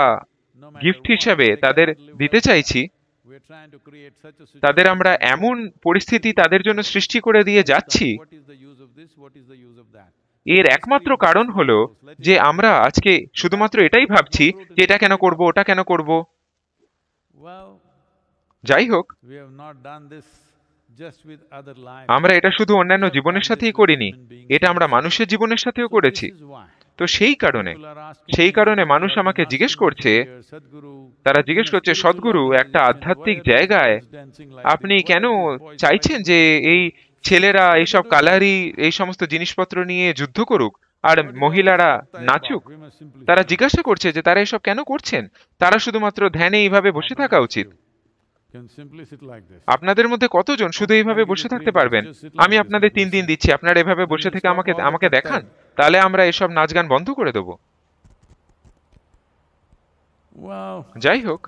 গিফট হিসেবে তাদের দিতে চাইছি। তাদের আমরা এমন পরিস্থিতি তাদের জন্য সৃষ্টি করে দিয়ে যাচ্ছি, এর একমাত্র কারণ হলো যে আমরা আজকে শুধুমাত্র এটাই ভাবছি যে এটা কেন করব, ওটা কেন করব। যাই হোক, আমরা এটা শুধু অন্যান্য জীবনের সাথেই করিনি, এটা আমরা মানুষের জীবনের সাথেও করেছি। তো সেই কারণে মানুষ আমাকে জিজ্ঞেস করছে, সদ্গুরু, একটা আধ্যাত্মিক জায়গায় আপনি কেন চাইছেন যে এই ছেলেরা এইসব কালারি এই সমস্ত জিনিসপত্র নিয়ে যুদ্ধ করুক আর মহিলারা নাচুক? তারা জিজ্ঞাসা করছে যে তারা এসব কেন করছেন? তারা শুধুমাত্র ধ্যানে এইভাবে বসে থাকা উচিত। আপনাদের মধ্যে কতজন শুধু এইভাবে বসে থাকতে পারবেন? আমি আপনাদের 3 দিন দিচ্ছি, আপনারা এভাবে বসে থেকে আমাকে দেখান, তাহলে আমরা এসব নাচ গান বন্ধ করে দেব। যাই হোক,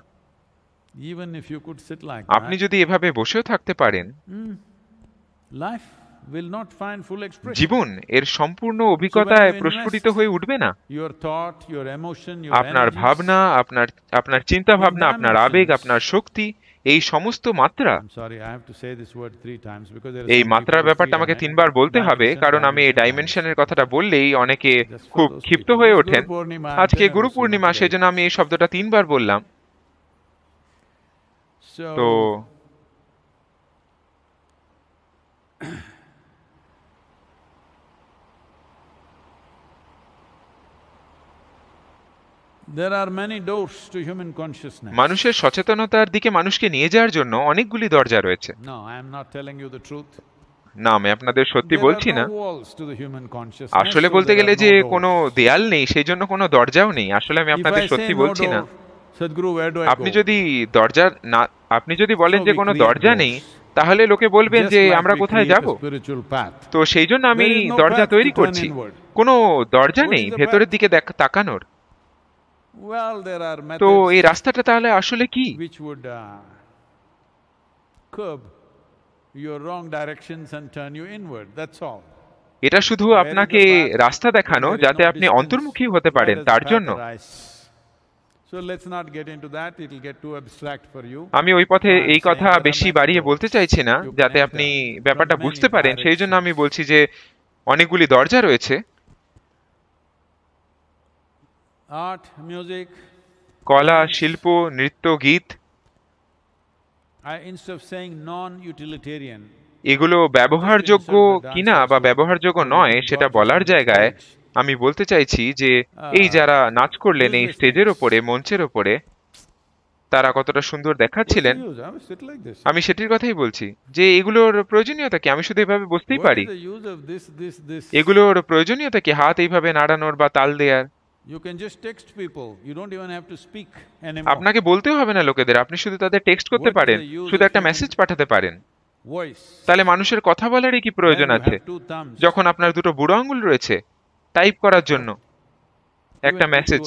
আপনি যদি এভাবে বসেও থাকতে পারেন, জীবন এর সম্পূর্ণ অভিজ্ঞতায় প্রস্ফুটিত হয়ে উঠবে না। আপনার ভাবনা, আপনার চিন্তা ভাবনা, আপনার আবেগ, আপনার শক্তি, এই সমস্ত মাত্রা, এই মাত্রার ব্যাপারটা আমাকে 3 বার বলতে হবে, কারণ আমি এই ডাইমেনশনের কথাটা বললেই অনেকে খুব ক্ষিপ্ত হয়ে ওঠেন। আজকে গুরু পূর্ণিমা, সেজন্য আমি এই শব্দটা 3 বার বললাম। তো মানুষের সচেতনতার দিকে মানুষকে নিয়ে যাওয়ার জন্য অনেকগুলি দরজা রয়েছে। না, আমি আপনাদের সত্যি বলছি না। আসলে বলতে গেলে যে কোনো দেয়াল নেই, সেই জন্য কোনো দরজাও নেই। আসলে আমি আপনাদের সত্যি বলছি না। আপনি যদি বলেন যে কোনো দরজা নেই, তাহলে লোকে বলবেন যে আমরা কোথায় যাব। তো সেই জন্য আমি দরজা তৈরি করছি। কোনো দরজা নেই ভেতরের দিকে তাকানোর। তো এই রাস্তাটা তাহলে আসলে কি? এটা শুধু আপনাকে রাস্তা দেখানো যাতে আপনি অন্তর্মুখী হতে পারেন, তার জন্য। আমি ওই পথে এই কথা বেশি বাড়িয়ে বলতে চাইছি না, যাতে আপনি ব্যাপারটা বুঝতে পারেন। সেই জন্য আমি বলছি যে অনেকগুলি দরজা রয়েছে। কলা, শিল্প, নৃত্য, গীত, এগুলো ব্যবহারযোগ্য কিনা বা ব্যবহারযোগ্য নয় সেটা বলার জায়গায় আমি বলতে চাইছি যে এই যারা নাচ করলেন এই স্টেজের ওপরে, মঞ্চের ওপরে, তারা কতটা সুন্দর দেখাচ্ছিলেন, আমি সেটির কথাই বলছি। যে এগুলোর প্রয়োজনীয়তা কি? আমি শুধু এভাবে বসতেই পারি। এগুলোর প্রয়োজনীয়তা কি? হাত এইভাবে নাড়ানোর বা তাল দেওয়ার? আপনাকে বলতেও হবে না লোকেদের, আপনি শুধু তাদের টেক্সট করতে পারেন, শুধু একটা মেসেজ পাঠাতে পারেন। তাহলে মানুষের কথা বলারই কি প্রয়োজন আছে যখন আপনার 2টো বুড়ো আঙুল রয়েছে টাইপ করার জন্য একটা মেসেজ?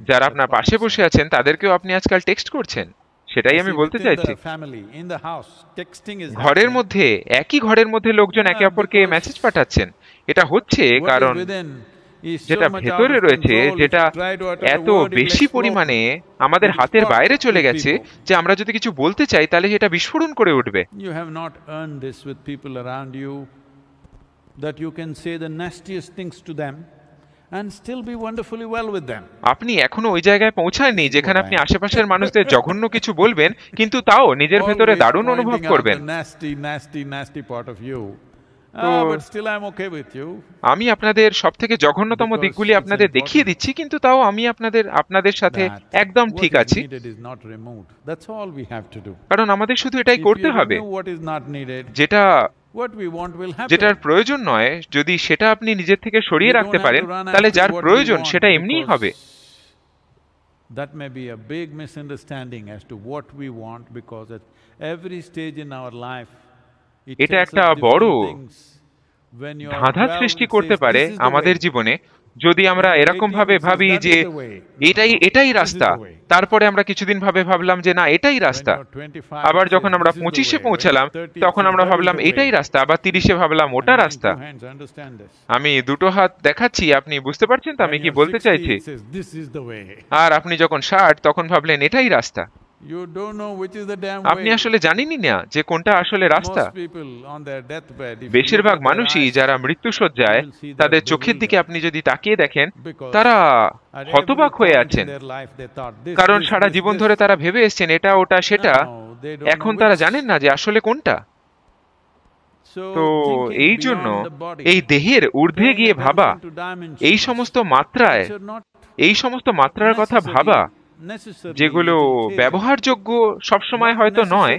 যারা আপনার পাশে বসে আছেন তাদেরকেও আপনি আজকাল টেক্সট করছেন। সেটাই আমি বলতে চাইছি। ঘরের মধ্যে, একই ঘরের মধ্যে লোকজন একে অপরকে মেসেজ পাঠাচ্ছেন। এটা হচ্ছে কারণ যেটা ভেতরে রয়েছে, যেটা এত বেশি পরিমাণে আমাদের হাতের বাইরে চলে গেছে যে আমরা যদি কিছু বলতে চাই তাহলে এটা বিস্ফোরণ করে উঠবে। আপনি এখনো ওই জায়গায় পৌঁছাননি যেখানে আপনি আশেপাশের মানুষদের জঘন্য কিছু বলবেন, কিন্তু তাও নিজের ভেতরে দারুণ অনুভব করবেন। আমি আপনাদের সব থেকে জঘন্যতম দিকগুলি আপনাদের দেখিয়ে দিচ্ছি, কিন্তু তাও আমি আপনাদের সাথে একদম ঠিক আছি, কারণ আমাদের শুধু এটাই করতে হবে। যেটার প্রয়োজন নয়, যদি সেটা আপনি নিজের থেকে সরিয়ে রাখতে পারেন, তাহলে যার প্রয়োজন সেটা এমনিই হবে। That may be a big misunderstanding as to what we want, because at every stage in our life এটা একটা বড় ধাঁধা সৃষ্টি করতে পারে আমাদের জীবনে, যদি আমরা এরকম ভাবে ভাবি যে এটাই রাস্তা, তারপরে আমরা কিছুদিন ভাবলাম যে না এটাই রাস্তা, আবার যখন আমরা 25-এ পৌঁছালাম তখন আমরা ভাবলাম এটাই রাস্তা, আবার 30-এ ভাবলাম ওটা রাস্তা। আমি 2টো হাত দেখাচ্ছি, আপনি বুঝতে পারছেন তো আমি কি বলতে চাইছি? আর আপনি যখন 60 তখন ভাবলেন এটাই রাস্তা। আপনি আসলে জানেনই না যে কোনটা আসলে রাস্তা। বেশিরভাগ মানুষই যারা মৃত্যুশয্যায়, তাদের চোখের দিকে আপনি যদি তাকিয়ে দেখেন, তারা হতবাক হয়ে আছেন, কারণ সারা জীবন ধরে তারা ভেবে এসেছেন এটা ওটা সেটা, এখন তারা জানেন না যে আসলে কোনটা। তো এই জন্য এই দেহের ঊর্ধ্বে গিয়ে ভাবা, এই সমস্ত মাত্রার কথা ভাবা যেগুলো ব্যবহারযোগ্য সবসময় হয়তো নয়,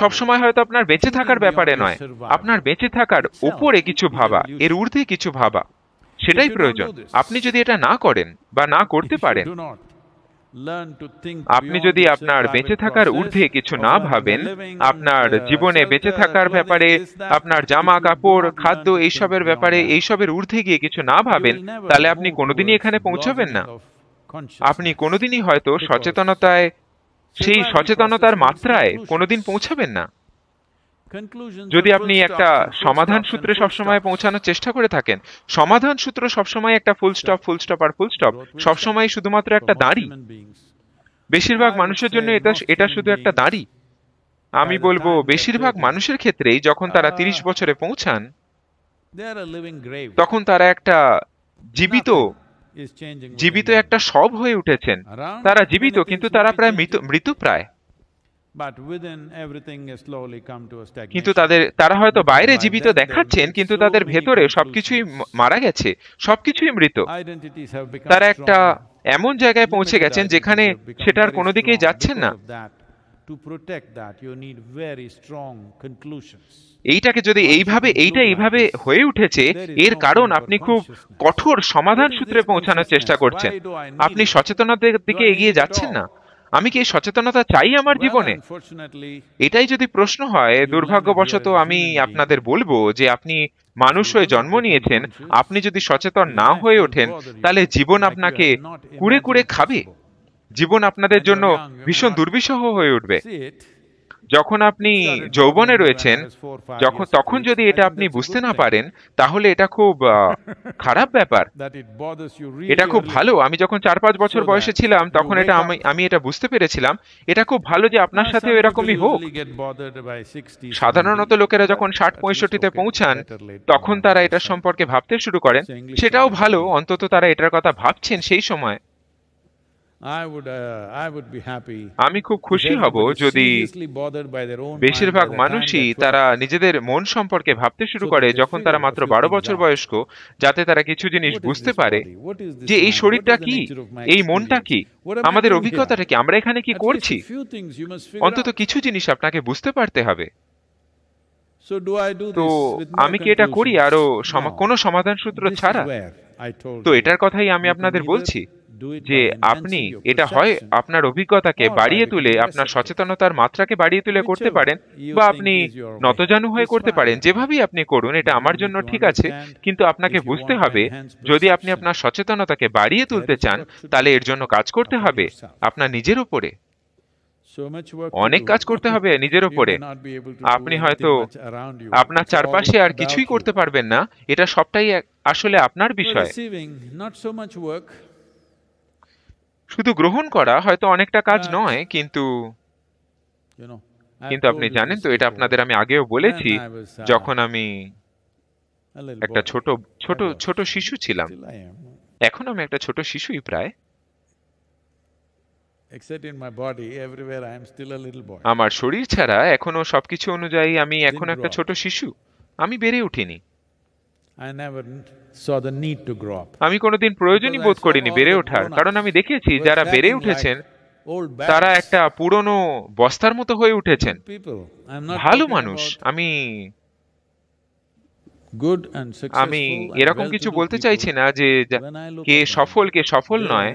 সবসময় হয়তো আপনার বেঁচে থাকার ব্যাপারে নয়, আপনার বেঁচে থাকার উপরে কিছু ভাবা, এর ঊর্ধ্বে কিছু ভাবা, সেটাই প্রয়োজন। আপনি যদি এটা না করেন বা না করতে পারেন, আপনি যদি আপনার বেঁচে থাকার ঊর্ধ্বে কিছু না ভাবেন, আপনার জীবনে বেঁচে থাকার ব্যাপারে, আপনার জামা কাপড় খাদ্য এইসবের ব্যাপারে, এইসবের ঊর্ধ্বে গিয়ে কিছু না ভাবেন, তাহলে আপনি কোনোদিনই এখানে পৌঁছাবেন না। আপনি কোনোদিনই হয়তো সচেতনতায়, সেই সচেতনতার মাত্রায় কোনোদিন পৌঁছাবেন না। যদি আপনি একটা সমাধান সূত্রে সবসময় পৌঁছানোর চেষ্টা করে থাকেন, সমাধান সূত্র সবসময় একটা ফুল স্টপ, ফুল স্টপ আর ফুল স্টপ, সবসময় শুধুমাত্র একটা দাঁড়ি। বেশিরভাগ মানুষের জন্য এটা শুধু একটা দাঁড়ি। আমি বলবো বেশিরভাগ মানুষের ক্ষেত্রেই যখন তারা 30 বছরে পৌঁছান, তখন তারা একটা জীবিত একটা শব হয়ে উঠেছেন। তারা জীবিত, কিন্তু তারা প্রায় মৃতপ্রায়। কিন্তু তারা হয়তো বাইরে জীবিত দেখাচ্ছেন, কিন্তু তাদের ভেতরে সবকিছুই মারা গেছে, সবকিছুই মৃত। তারা একটা এমন জায়গায় পৌঁছে গেছেন যেখানে সেটার কোনো দিকেই যাচ্ছেন না। এইটাকে যদি এইভাবে হয়ে উঠেছে, এর কারণ আপনি খুব কঠোর সমাধান সূত্রে পৌঁছানোর চেষ্টা করছেন। আপনি সচেতনতার দিকে এগিয়ে যাচ্ছেন না। আমি কি এই সচেতনতা চাই আমার জীবনে? এটাই যদি প্রশ্ন হয়, দুর্ভাগ্যবশত আমি আপনাদের বলবো যে আপনি মানুষ হয়ে জন্ম নিয়েছেন, আপনি যদি সচেতন না হয়ে ওঠেন, তাহলে জীবন আপনাকে কুড়ে কুড়ে খাবে। জীবন আপনাদের জন্য ভীষণ দুর্বিষহ হয়ে উঠবে। যখন আপনি যৌবনে রয়েছেন, তখন যদি এটা আপনি বুঝতে না পারেন, তাহলে এটা খুব খারাপ ব্যাপার। এটা খুব ভালো, আমি যখন 4-5 বছর বয়সে ছিলাম, তখন আমি এটা বুঝতে পেরেছিলাম। এটা খুব ভালো যে আপনার সাথেও এরকমই হোক। সাধারণত লোকেরা যখন 60-65-তে পৌঁছান, তখন তারা এটা সম্পর্কে ভাবতে শুরু করেন। সেটাও ভালো, অন্তত তারা এটার কথা ভাবছেন সেই সময়। আমি খুব খুশি হব যদি বেশিরভাগ মানুষই তারা নিজেদের মন সম্পর্কে ভাবতে শুরু করে যখন তারা মাত্র 12 বছর বয়স্ক, যাতে তারা কিছু জিনিস বুঝতে পারে যে এই শরীরটা কি, এই মনটা কি, আমাদের অভিজ্ঞতাটা কি, আমরা এখানে কি করছি। অন্তত কিছু জিনিস আপনাকে বুঝতে পারতে হবে। তো আমি কি এটা করি আরো কোনো সমাধান সূত্র ছাড়া? তো এটার কথাই আমি আপনাদের বলছি যে আপনি এটা হয় আপনার অভিজ্ঞতাকে বাড়িয়ে তুলে, আপনার সচেতনতার মাত্রাকে বাড়িয়ে তুলে করতে পারেন, বা আপনি নতজানু হয়ে করতে পারেন। যেভাবেই আপনি করুন, এটা আমার জন্য ঠিক আছে। কিন্তু আপনাকে বুঝতে হবে, যদি আপনি আপনার সচেতনতাকে বাড়িয়ে তুলতে চান, তাহলে এর জন্য কাজ করতে হবে আপনার নিজের উপরে। অনেক কাজ করতে হবে নিজের উপরে। আপনি হয়তো আপনার চারপাশে আর কিছুই করতে পারবেন না, এটা সবটাই আসলে আপনার বিষয়। শুধু গ্রহণ করা হয়তো অনেকটা কাজ নয়, কিন্তু আপনি জানেন তো, এটা আপনাদের আমি আগেও বলেছি, যখন আমি একটা ছোট শিশু ছিলাম, এখন আমি একটা ছোট শিশুই প্রায়, আমার শরীর ছাড়া এখনো সবকিছু অনুযায়ী আমি এখন একটা ছোট শিশু, আমি বেড়ে উঠিনি। আমি কোনোদিন প্রয়োজনই বোধ করিনি বেড়ে ওঠার, কারণ আমি দেখেছি যারা বেড়ে উঠেছেন তারা একটা পুরনো বস্তার মতো হয়ে উঠেছেন। ভালো মানুষ, আমি এরকম কিছু বলতে চাইছি না যে কে সফল নয়,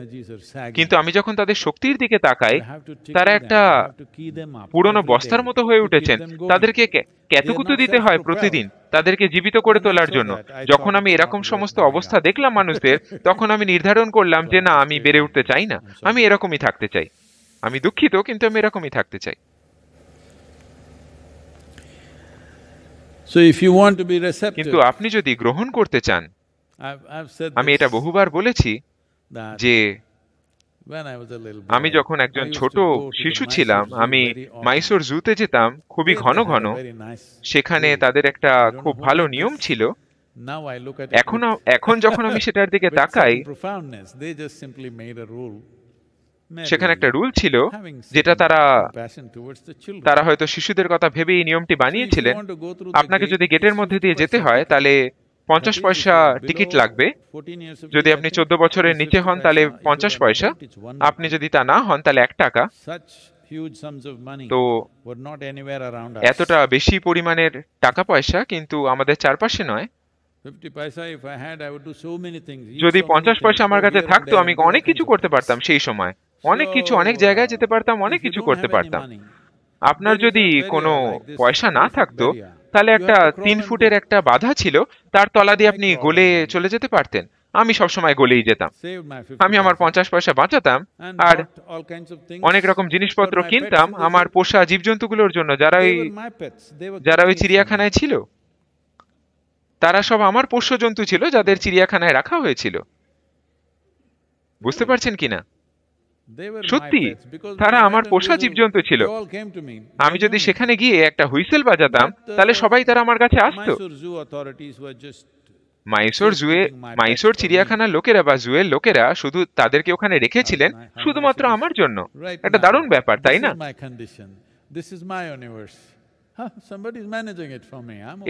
কিন্তু আমি যখন তাদের শক্তির দিকে তাকাই, তারা একটা পুরনো বস্তার মতো হয়ে উঠেছেন। তাদেরকে কেতকুতো দিতে হয় প্রতিদিন তাদেরকে জীবিত করে তোলার জন্য। যখন আমি এরকম সমস্ত অবস্থা দেখলাম মানুষদের, তখন আমি নির্ধারণ করলাম যে না, আমি বেড়ে উঠতে চাই না, আমি এরকমই থাকতে চাই। আমি দুঃখিত, কিন্তু আমি এরকমই থাকতে চাই। কিন্তু আপনি যদি গ্রহণ করতে চান, আমি এটা বহুবার বলেছি যে আমি যখন একজন ছোট শিশু ছিলাম, আমি মাইসোর জুতে যেতাম খুবই ঘন ঘন। সেখানে তাদের একটা খুব ভালো নিয়ম ছিল। এখন যখন আমি সেটার দিকে তাকাই, সেখানে একটা রুল ছিল যেটা তারা হয়তো শিশুদের কথা ভেবে এই নিয়মটি বানিয়েছিলেন। আপনাকে যদি গেটের মধ্যে দিয়ে যেতে হয়, তাহলে 50 পয়সা টিকিট লাগবে। যদি আপনি 14 বছরের নিচে হন তাহলে 50 পয়সা, আপনি যদি তা না হন তাহলে 1 টাকা। তো এতটা বেশি পরিমাণের টাকা পয়সা কিন্তু আমাদের চারপাশে নয়। যদি 50 পয়সা আমার কাছে থাকতো আমি অনেক কিছু করতে পারতাম সেই সময়, অনেক কিছু, অনেক জায়গায় যেতে পারতাম, অনেক কিছু করতে পারতাম। আপনার যদি কোনো পয়সা না থাকতো তাহলে একটা 3 ফুটের একটা বাধা ছিল, তার তলা দিয়ে আপনি গলে চলে যেতে পারতেন। আমি সবসময় গলেই যেতাম। আমি আমার 50 পয়সা বাঁচাতাম আর অনেক রকম জিনিসপত্র কিনতাম আমার পোষা জীবজন্তুগুলোর জন্য, যারা ওই চিড়িয়াখানায় ছিল। তারা সব আমার পোষ্য জন্তু ছিল যাদের চিড়িয়াখানায় রাখা হয়েছিল। বুঝতে পারছেন কিনা? সত্যি তারা আমার পোষা জীবজন্তু ছিল। আমি যদি সেখানে গিয়ে একটা হুইসেল বাজাতাম তাহলে সবাই তারা আমার কাছে আসতো। মাইসোর চিড়িয়াখানার লোকেরা বা জুয়ের লোকেরা শুধু তাদেরকে ওখানে রেখেছিলেন শুধুমাত্র আমার জন্য। একটা দারুণ ব্যাপার, তাই না?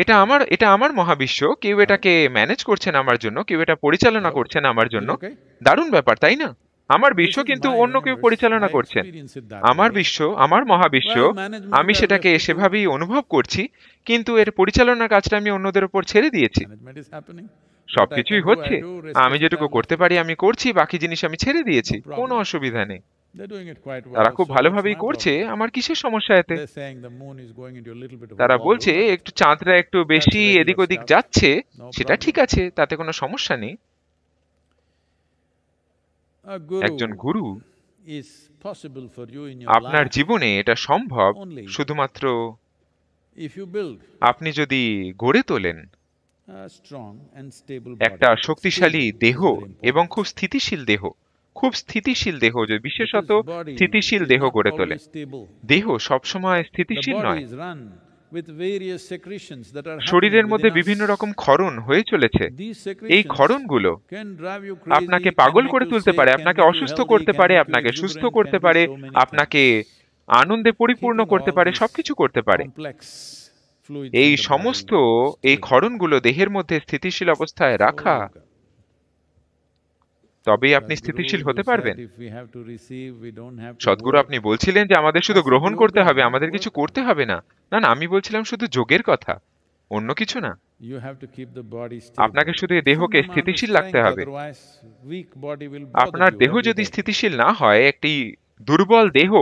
এটা আমার মহাবিশ্ব, কেউ এটাকে ম্যানেজ করছেন আমার জন্য, কেউ এটা পরিচালনা করছেন আমার জন্য। দারুণ ব্যাপার, তাই না? আমার বিশ্ব কিন্তু অন্য কেউ পরিচালনা করছেন। আমার বিশ্ব, আমার মহাবিশ্ব, আমি সেটাকে সেভাবেই অনুভব করছি, কিন্তু এর পরিচালনার কাজটা আমি অন্যদের উপর ছেড়ে দিয়েছি। সবকিছুই হচ্ছে, আমি যেটুকু করতে পারি আমি করছি, বাকি জিনিস আমি ছেড়ে দিয়েছি। কোনো অসুবিধা নেই, তারা খুব ভালোভাবেই করছে। আমার কিসের সমস্যা এতে? তারা বলছে একটু চাঁদরা একটু বেশি এদিক ওদিক যাচ্ছে, সেটা ঠিক আছে, তাতে কোনো সমস্যা নেই। একজন গুরু, আপনার জীবনে এটা সম্ভব শুধুমাত্র আপনি যদি গড়ে তোলেন একটা শক্তিশালী দেহ এবং খুব স্থিতিশীল দেহ, খুব স্থিতিশীল দেহ, যে বিশেষত স্থিতিশীল দেহ গড়ে তোলে। দেহ সবসময় স্থিতিশীল নয়, শরীরের মধ্যে বিভিন্ন রকম ক্ষরণ হয়ে চলেছে। এই ক্ষরণগুলো আপনাকে পাগল করে তুলতে পারে, আপনাকে অসুস্থ করতে পারে, আপনাকে সুস্থ করতে পারে, আপনাকে আনন্দে পরিপূর্ণ করতে পারে, সবকিছু করতে পারে। এই সমস্ত এই ক্ষরণগুলো দেহের মধ্যে স্থিতিশীল অবস্থায় রাখা, তবেই আপনি স্থিতিশীল হতে পারবেন। সদ্গুরু আপনি বলছিলেন যে আমাদের শুধু গ্রহণ করতে হবে, আমাদের কিছু করতে হবে না। না না, আমি বলছিলাম শুধু যোগের কথা, অন্য কিছু না। আপনাকে শুধু এই দেহকে স্থিতিশীল রাখতে হবে। আপনার দেহ যদি স্থিতিশীল না হয়, একটি দুর্বল দেহ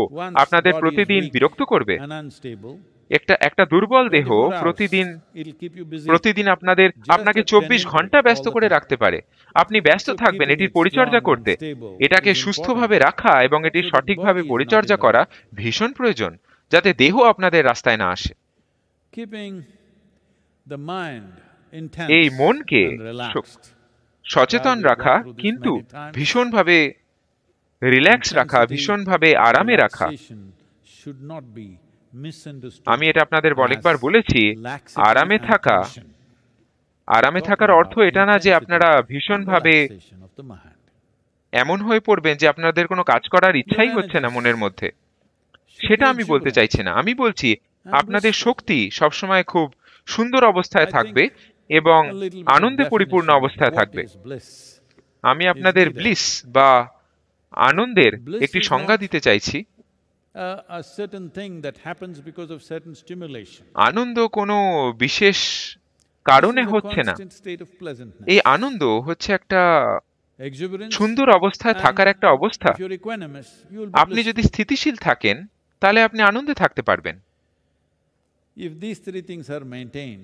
আপনাদের প্রতিদিন বিরক্ত করবে। একটা দুর্বল দেহ প্রতিদিন আপনাকে 24 ঘন্টা ব্যস্ত করে রাখতে পারে। আপনি ব্যস্ত থাকবেন এটির পরিচর্যা করতে। এটাকে সুস্থভাবে রাখা এবং এটির সঠিকভাবে পরিচর্যা করা ভীষণ প্রয়োজন, যাতে দেহ আপনাদের রাস্তায় না আসে। এই মনকে সচেতন রাখা, কিন্তু ভীষণভাবে রিল্যাক্স রাখা, ভীষণভাবে আরামে রাখা। আমি এটা আপনাদের অনেকবার বলেছি, আরামে থাকার অর্থ এটা না যে আপনারা ভীষণভাবে এমন হয়ে পড়বেন যে আপনাদের কোনো কাজ করার ইচ্ছাই হচ্ছে না মনের মধ্যে, সেটা আমি বলতে চাইছি না। আমি বলছি আপনাদের শক্তি সবসময় খুব সুন্দর অবস্থায় থাকবে এবং আনন্দে পরিপূর্ণ অবস্থায় থাকবে। আমি আপনাদের ব্লিস বা আনন্দের একটি সংজ্ঞা দিতে চাইছি। আনন্দ কোনো বিশেষ কারণে হচ্ছে না, এই আনন্দ হচ্ছে একটা সুন্দর অবস্থায় থাকার একটা অবস্থা। আপনি যদি স্থিতিশীল থাকেন তাহলে আপনি আনন্দে থাকতে পারবেন।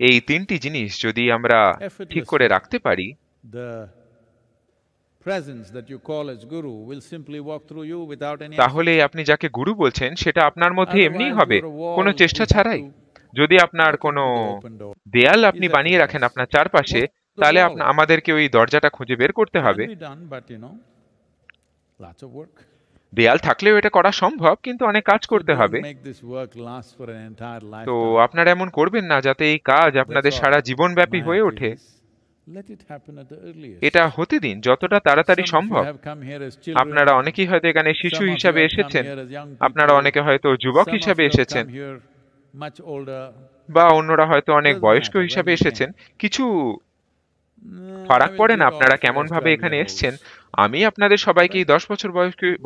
এই তিনটি জিনিস যদি আমরা ঠিক করে রাখতে পারি, তাহলে আপনি যাকে গুরু বলছেন সেটা আপনার মধ্যে এমনিই হবে, কোনো চেষ্টা ছাড়াই। যদি আপনার কোনো দেয়াল আপনি বানিয়ে রাখেন আপনার চারপাশে, তাহলে আমাদেরকে ওই দরজাটা খুঁজে বের করতে হবে। দেয়াল থাকলেও এটা করা সম্ভব, কিন্তু অনেক কাজ করতে হবে। তো আপনারা এমন করবেন না যাতে এই কাজ আপনাদের সারা জীবনব্যাপী হয়ে ওঠে। এটা হতে দিন যতটা তাড়াতাড়ি সম্ভব। আপনারা অনেকেই হয়তো এখানে শিশু হিসাবে এসেছেন, আপনারা অনেকে হয়তো যুবক হিসাবে এসেছেন, বা অন্যরা হয়তো অনেক বয়স্ক হিসাবে এসেছেন। কিছু ফারাক পড়ে না আপনারা কেমন ভাবে এখানে এসছেন। আমি আপনাদের সবাইকেই 10 বছর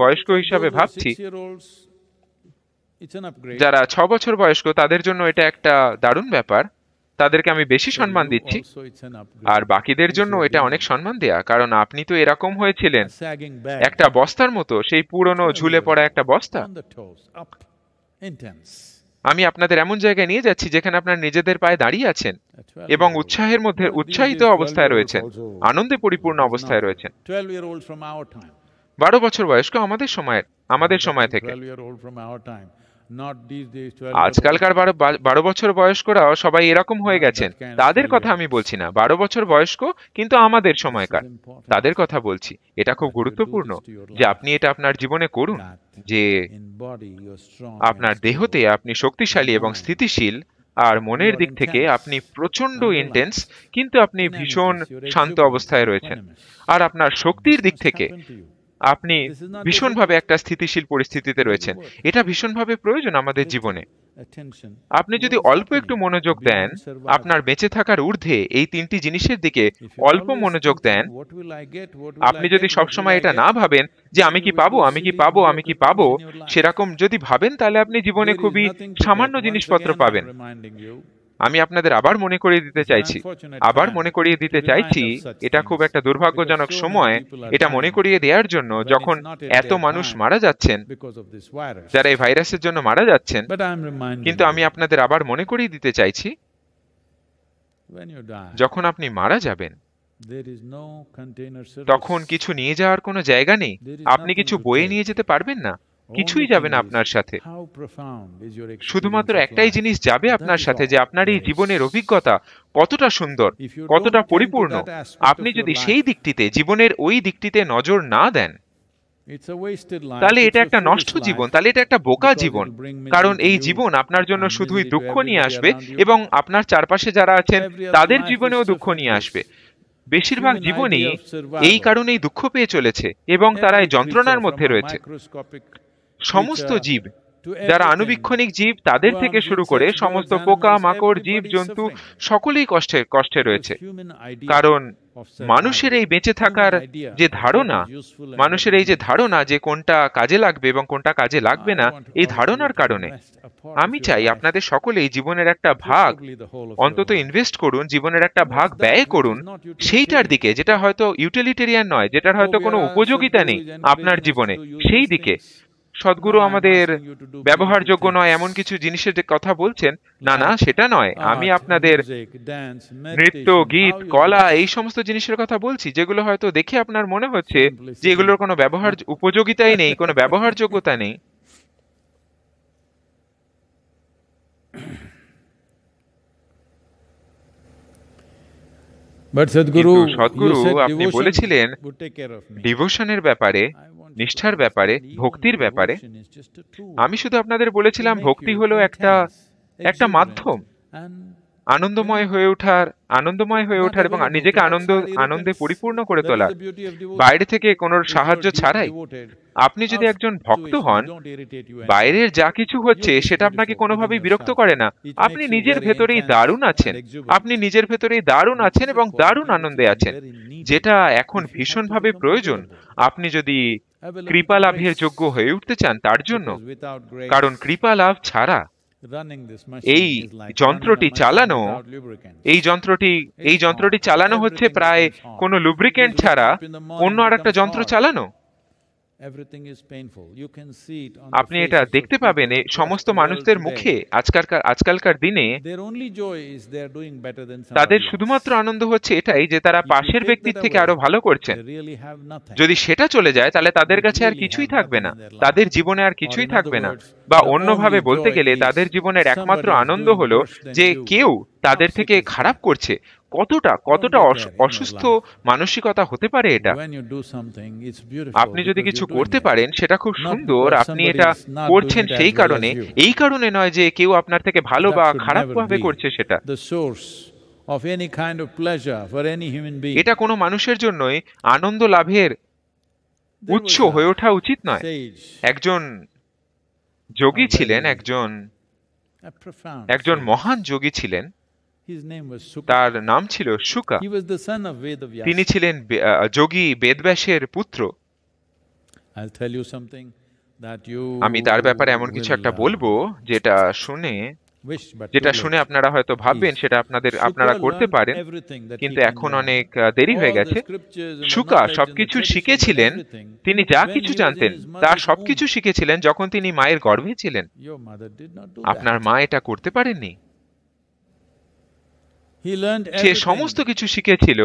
বয়স্ক হিসাবে ভাবছি। যারা 6 বছর বয়স্ক তাদের জন্য এটা একটা দারুণ ব্যাপার, তাদেরকে আমি বেশি সম্মান দিচ্ছি। আর বাকিদের জন্য এটা অনেক সম্মান দেয়া, কারণ আপনি তো এরকম হয়েছিলেন একটা বস্তার মতো, সেই পুরনো ঝুলে পড়া একটা বস্তা। আমি আপনাদের এমন জায়গায় নিয়ে যাচ্ছি যেখানে আপনার নিজেদের পায়ে দাঁড়িয়ে আছেন এবং উৎসাহের মধ্যে উৎসাহিত অবস্থায় রয়েছেন, আনন্দে পরিপূর্ণ অবস্থায় রয়েছেন। 12 বছর বয়স্ক আমাদের সময় থেকে। আজকালকার 12 বছর বয়স্করাও সবাই এরকম হয়ে গেছেন, তাদের কথা আমি বলছি না। 12 বছর বয়স্ক কিন্তু আমাদের সময়কার, তাদের কথা বলছি। এটা খুব গুরুত্বপূর্ণ যে আপনি এটা আপনার জীবনে করুন, যে আপনার দেহতে আপনি শক্তিশালী এবং স্থিতিশীল, আর মনের দিক থেকে আপনি প্রচন্ড ইন্টেন্স, কিন্তু আপনি ভীষণ শান্ত অবস্থায় রয়েছেন। আর আপনার শক্তির দিক থেকে আপনি ভীষণভাবে একটা স্থিতিশীল পরিস্থিতিতে রয়েছেন। এটা ভীষণভাবে প্রয়োজন আমাদের জীবনে। আপনি যদি অল্প একটু মনোযোগ দেন, আপনার বেঁচে থাকার ঊর্ধ্বে এই 3টি জিনিসের দিকে অল্প মনোযোগ দেন, আপনি যদি সবসময় এটা না ভাবেন যে আমি কি পাবো, আমি কি পাবো, আমি কি পাবো, সেরকম যদি ভাবেন তাহলে আপনি জীবনে খুবই সামান্য জিনিসপত্র পাবেন। আমি আপনাদের আবার মনে করিয়ে দিতে চাইছি, এটা খুব একটা দুর্ভাগ্যজনক সময় এটা মনে করিয়ে দেওয়ার জন্য, যখন এত মানুষ মারা যাচ্ছেন, যারা এই ভাইরাসের জন্য মারা যাচ্ছেন। কিন্তু আমি আপনাদের আবার মনে করিয়ে দিতে চাইছি, যখন আপনি মারা যাবেন তখন কিছু নিয়ে যাওয়ার কোনো জায়গা নেই, আপনি কিছু বয়ে নিয়ে যেতে পারবেন না, কিছুই যাবে না আপনার সাথে। শুধুমাত্র একটাই জিনিস যাবে আপনার সাথে, যে আপনার এই জীবনের অভিজ্ঞতা কতটা সুন্দর, কতটা পরিপূর্ণ। আপনি যদি সেই দিকটিতে, জীবনের ওই দিকটিতে নজর না দেন, তাহলে এটা একটা নষ্ট জীবন, তাহলে এটা একটা বোকা জীবন। কারণ এই জীবন আপনার জন্য শুধুই দুঃখ নিয়ে আসবে, এবং আপনার চারপাশে যারা আছেন তাদের জীবনেও দুঃখ নিয়ে আসবে। বেশিরভাগ জীবনই এই কারণেই দুঃখ পেয়ে চলেছে এবং তারা এই যন্ত্রণার মধ্যে রয়েছে। সমস্ত জীব, যারা আণুবীক্ষণিক জীব, তাদের থেকে শুরু করে সমস্ত পোকা মাকড়, জীব জন্তু, সকলেই কষ্টে রয়েছে। কারণ মানুষের এই বেঁচে থাকার যে ধারণা, মানুষের এই যে ধারণা যে কোনটা কাজে লাগবে এবং কোনটা কাজে লাগবে না, এই ধারণার কারণে আমি চাই আপনাদের সকলেই জীবনের একটা ভাগ অন্তত ইনভেস্ট করুন, জীবনের একটা ভাগ ব্যয় করুন সেইটার দিকে, যেটা হয়তো ইউটিলিটেরিয়ান নয়, যেটার হয়তো কোনো উপযোগিতা নেই আপনার জীবনে, সেই দিকে। সদ্গুরু আমাদের ব্যবহারযোগ্য নয় এমন কিছু জিনিসের কথা বলছেন, না সেটা নয়। আমি আপনাদের নৃত্য, গীত, কলা, এই সমস্ত জিনিসের কথা বলছি, যেগুলো হয়তো দেখে আপনার মনে হচ্ছে যে এগুলোর কোনো ব্যবহার উপযোগিতাই নেই, কোনো ব্যবহারযোগ্যতা নেই। সদ্গুরু আপনি বলেছিলেন ডিভোশনের ব্যাপারে, নিষ্ঠার ব্যাপারে, ভক্তির ব্যাপারে। আমি শুধু আপনাদের বলেছিলাম ভক্তি হলো একটা মাধ্যম আনন্দময় হয়ে ওঠার এবং নিজেকে আনন্দে পরিপূর্ণ করে তোলা, বাইরে থেকে কোনো সাহায্য ছাড়াই। আপনি যদি একজন ভক্ত হন, বাইরের যা কিছু হচ্ছে সেটা আপনাকে কোনোভাবেই বিরক্ত করে না। আপনি নিজের ভেতরেই দারুণ আছেন এবং দারুণ আনন্দে আছেন, যেটা এখন ভীষণভাবে প্রয়োজন আপনি যদি কৃপা লাভের যোগ্য হয়ে উঠতে চান তার জন্য। কারণ কৃপা লাভ ছাড়া এই যন্ত্রটি চালানো হচ্ছে প্রায় কোনো লুব্রিকেন্ট ছাড়া অন্য আরেকটা যন্ত্র চালানো। আপনি এটা দেখতে পাবেন সমস্ত মানুষদের মুখে আজকালকার দিনে। তাদের শুধুমাত্র আনন্দ হচ্ছে এটাই যে তারা পাশের ব্যক্তির থেকে আরো ভালো করছেন। যদি সেটা চলে যায় তাহলে তাদের কাছে আর কিছুই থাকবে না, তাদের জীবনে আর কিছুই থাকবে না। বা অন্যভাবে বলতে গেলে তাদের জীবনের একমাত্র আনন্দ হলো যে কেউ তাদের থেকে খারাপ করছে। কতটা অসুস্থ মানসিকতা হতে পারে এটা। আপনি যদি কিছু করতে পারেন সেটা খুব সুন্দর, আপনি এটা করছেন এই কারণে নয় যে কেউ আপনার থেকে ভালো বা খারাপ ভাবে করছে সেটা। এটা কোনো মানুষের জন্যই আনন্দ লাভের উৎস হয়ে ওঠা উচিত নয়। একজন যোগী ছিলেন, একজন মহান যোগী ছিলেন, His name was Shuka. তার নাম ছিল শুকা। He was the son of Vedavyasa. তিনি ছিলেন যোগী বেদব্যাসের পুত্র। I'll tell you something that you আমি তার ব্যাপারে এমন কিছু একটা বলবো যেটা শুনে আপনারা হয়তো ভাববেন সেটা আপনারা করতে পারেন, কিন্তু এখন অনেক দেরি হয়ে গেছে। শুকা সবকিছু শিখেছিলেন, তিনি যা কিছু জানতেন তার সবকিছু শিখেছিলেন যখন তিনি মায়ের গর্ভে ছিলেন। আপনার মা এটা করতে পারেননি। সে সমস্ত কিছু শিখেছিল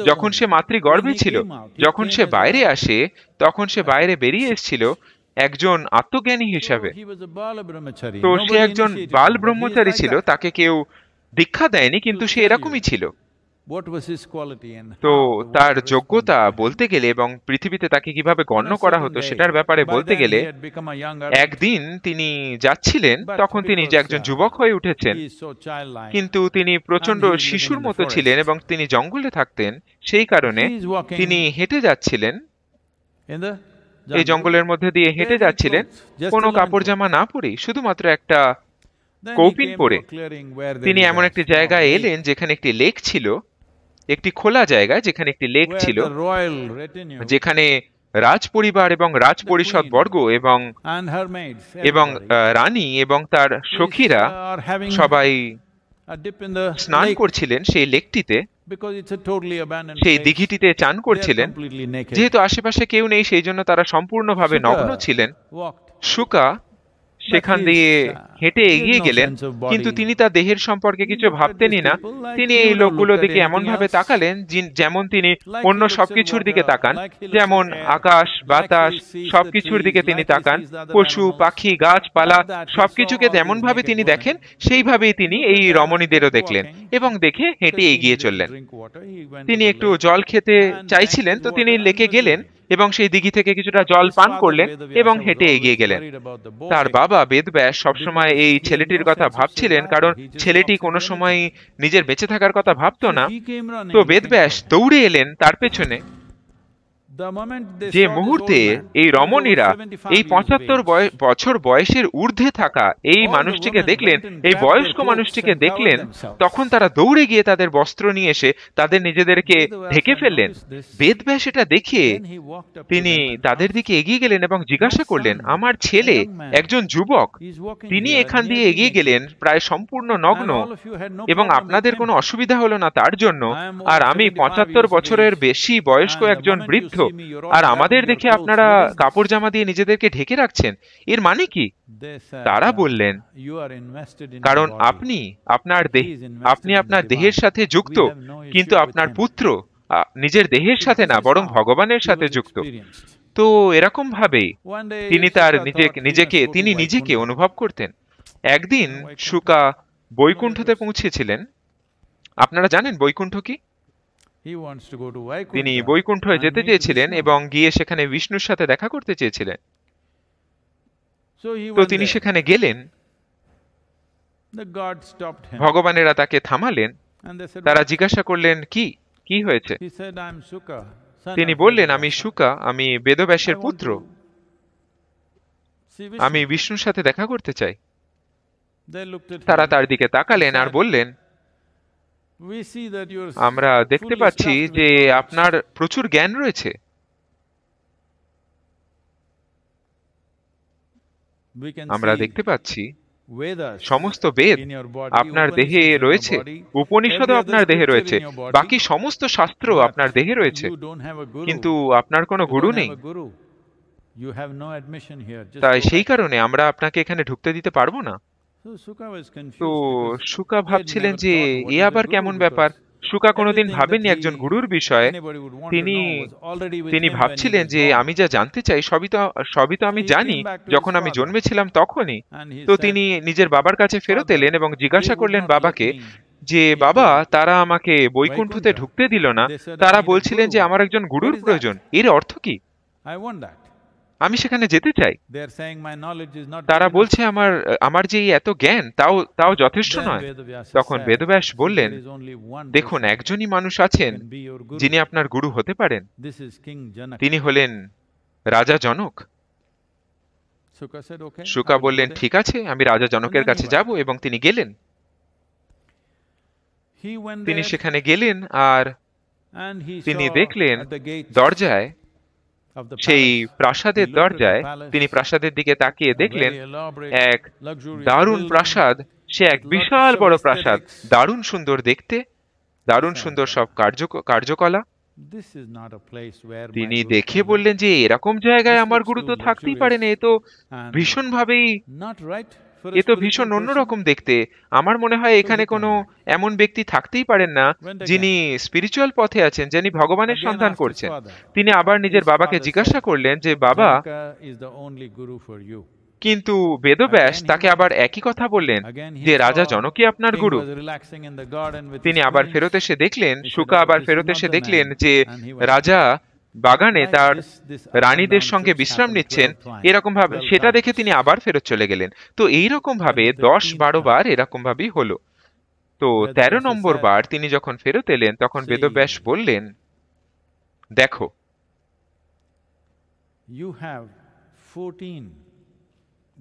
যখন সে মাতৃগর্ভে ছিল। যখন সে বাইরে আসে তখন সে বাইরে বেরিয়ে এসেছিল একজন আত্মজ্ঞানী হিসাবে। তো সে একজন বাল ব্রহ্মচারী ছিল, তাকে কেউ দীক্ষা দেয়নি, কিন্তু সে এরকমই ছিল। তো তার যোগ্যতা বলতে গেলে এবং পৃথিবীতে তাকে কিভাবে গণ্য করা হতো সেটার ব্যাপারে বলতে গেলে, একদিন তিনি যাচ্ছিলেন, তখন তিনি যে একজন যুবক হয়ে উঠেছেন, কিন্তু তিনি প্রচন্ড শিশুর মতো ছিলেন এবং তিনি জঙ্গলে থাকতেন। সেই কারণে তিনি হেঁটে যাচ্ছিলেন, এই জঙ্গলের মধ্যে দিয়ে হেঁটে যাচ্ছিলেন কোনো কাপড় জামা না পরে, শুধুমাত্র একটা কৌপিন পরে। তিনি এমন একটি জায়গায় এলেন যেখানে একটি লেক ছিল, একটি খোলা জায়গায় যেখানে একটি লেক ছিল, যেখানে রাজ পরিবার এবং রাজ পরিষদ বর্গ এবং রানী এবং তার সখীরা সবাই স্নান করছিলেন সেই লেকটিতে, সেই দিঘিটিতে চান করছিলেন। যেহেতু আশেপাশে কেউ নেই সেই জন্য তারা সম্পূর্ণভাবে নগ্ন ছিলেন। শুকা সেখান দিয়ে হেঁটে এগিয়ে গেলেন, কিন্তু তিনি তার দেহের সম্পর্কে কিছু ভাবতেনই না। তিনি এই লোকগুলোর দিকে এমন ভাবে তাকালেন যেমন তিনি অন্য সবকিছুর দিকে তাকান, যেমন আকাশ বাতাস সবকিছুর দিকে তিনি তাকান, পশু পাখি গাছপালা সবকিছুকে যেমন ভাবে তিনি দেখেন সেইভাবেই তিনি এই রমণীদেরও দেখলেন এবং দেখে হেঁটে এগিয়ে চললেন। তিনি একটু জল খেতে চাইছিলেন, তো তিনি লেকে গেলেন এবং সেই দিঘি থেকে কিছুটা জল পান করলেন এবং হেঁটে এগিয়ে গেলেন। তার বাবা বেদব্যাস সবসময় এই ছেলেটির কথা ভাবছিলেন, কারণ ছেলেটি কোনো সময় নিজের বেঁচে থাকার কথা ভাবতো না। তো বেদব্যাস দৌড়ে এলেন তার পেছনে। যে মুহূর্তে এই রমণীরা এই ৭৫ বছর বয়সের ঊর্ধ্বে থাকা এই মানুষটিকে দেখলেন, এই বয়স্ক মানুষটিকে দেখলেন, তখন তারা দৌড়ে গিয়ে তাদের বস্ত্র নিয়ে এসে তাদের নিজেদেরকে ঢেকে ফেললেন। বেদব্যাস এটা দেখে তিনি তাদের দিকে এগিয়ে গেলেন এবং জিজ্ঞাসা করলেন, আমার ছেলে একজন যুবক, তিনি এখান দিয়ে এগিয়ে গেলেন প্রায় সম্পূর্ণ নগ্ন এবং আপনাদের কোনো অসুবিধা হলো না তার জন্য, আর আমি ৭৫ বছরের বেশি বয়স্ক একজন বৃদ্ধ, আর আমাদের দেখে আপনারা কাপড় জামা দিয়ে নিজেদেরকে ঢেকে রাখছেন, এর মানে কি? তারা বললেন, কারণ আপনি আপনার দেহের সাথে যুক্ত, কিন্তু আপনার পুত্র নিজের দেহের সাথে না বরং ভগবানের সাথে যুক্ত। তো এরকম ভাবেই তিনি নিজেকে অনুভব করতেন। একদিন শুকা বৈকুণ্ঠতে পৌঁছেছিলেন। আপনারা জানেন বৈকুণ্ঠ কি? তিনি বৈকুণ্ঠে যেতে চেয়েছিলেন এবং গিয়ে সেখানে বিষ্ণুর সাথে দেখা করতে চেয়েছিলেন। তো তিনি সেখানে গেলেন, ভগবানেরা তাকে থামালেন। তারা জিজ্ঞাসা করলেন, কি হয়েছে? তিনি বললেন, আমি শুকা, আমি বেদব্যাসের পুত্র, আমি বিষ্ণুর সাথে দেখা করতে চাই। তারা তার দিকে তাকালেন আর বললেন, আমরা দেখতে পাচ্ছি যে আপনার প্রচুর জ্ঞান রয়েছে। আমরা দেখতে পাচ্ছি সমস্ত বেদ আপনার দেহে রয়েছে, উপনিষদও আপনার দেহে রয়েছে, বাকি সমস্ত শাস্ত্র আপনার দেহে রয়েছে, কিন্তু আপনার কোনো গুরু নেই। তাই সেই কারণে আমরা আপনাকে এখানে ঢুকতে দিতে পারবো না। তো শুকা ভাবছিলেন যে এ আবার কেমন ব্যাপার। শুকা কোনোদিন ভাবেননি একজন গুরুর বিষয়ে। তিনি ভাবছিলেন যে আমি যা জানতে চাই সবই তো আমি জানি, যখন আমি জন্মেছিলাম তখনই। তো তিনি নিজের বাবার কাছে ফেরত এলেন এবং জিজ্ঞাসা করলেন বাবাকে যে, বাবা, তারা আমাকে বৈকুণ্ঠতে ঢুকতে দিল না, তারা বলছিলেন যে আমার একজন গুরুর প্রয়োজন, এর অর্থ কি? আমি সেখানে যেতে চাই। তারা বলছে আমার যে এত জ্ঞান তাও যথেষ্ট নয়। তখন বেদব্যাস বললেন, দেখুন, একজনই মানুষ আছেন যিনি আপনার গুরু হতে পারেন, তিনি হলেন রাজা জনক। শুকা বললেন, ঠিক আছে, আমি রাজা জনকের কাছে যাব, এবং তিনি গেলেন। He went তিনি there সেখানে গেলেন আর and he তিনি saw দেখলেন at the gates দরজায়, of the সেই palace. প্রাসাদের He looked at the দরজায় palace, তিনি প্রাসাদের দিকে তাকিয়ে a দেখলেন very elaborate, এক luxurious দারুণ building প্রাসাদ, সে এক with বিশাল lots of বড় প্রাসাদ, aesthetics. দারুণ সুন্দর দেখতে, দারুণ সুন্দর সব কার্যকলা। This is not a place where my তিনি guru দেখে can live. বললেন যে এরকম জায়গায় This আমার looks গুরু তো too থাকতেই পারে না, এ তো and ভীষণভাবেই, not right for a এ তো spiritual ভীষণ person. অন্যরকম দেখতে। আমার মনে হয় এখানে কোনো এমন ব্যক্তি থাকতেই পারেন না Went যিনি again. স্পিরিচুয়াল পথে আছেন, যিনি ভগবানের Again সন্ধান asked his করছেন। father. তিনি আবার নিজের His বাবাকে father জিজ্ঞাসা said, করলেন যে বাবা, Janaka is the only guru for you. কিন্তু বেদব্যাস Again he তাকে went- আবার একই কথা বললেন Again he যে রাজা saw জনকই আপনার king Guru. was relaxing in the garden with তিনি his আবার queens. ফেরত এসে দেখলেন, He said, শুকা "Oh, আবার this is ফেরত not এসে the দেখলেন man." যে And he went রাজা বাগানে Like তার this up and রানীদের down সঙ্গে trips বিশ্রাম happened নিচ্ছেন, 12 times, এরকম ভাবে 12 সেটা times. দেখে তিনি আবার ফেরত চলে গেলেন। তো এইরকম ভাবে That is the 10-12 13th বার এরকম ভাবেই হলো। তো Vedabhyasa 13 নম্বর said, বার তিনি যখন ফেরত এলেন তখন "See, বেদব্যাস বললেন, দেখো You have 14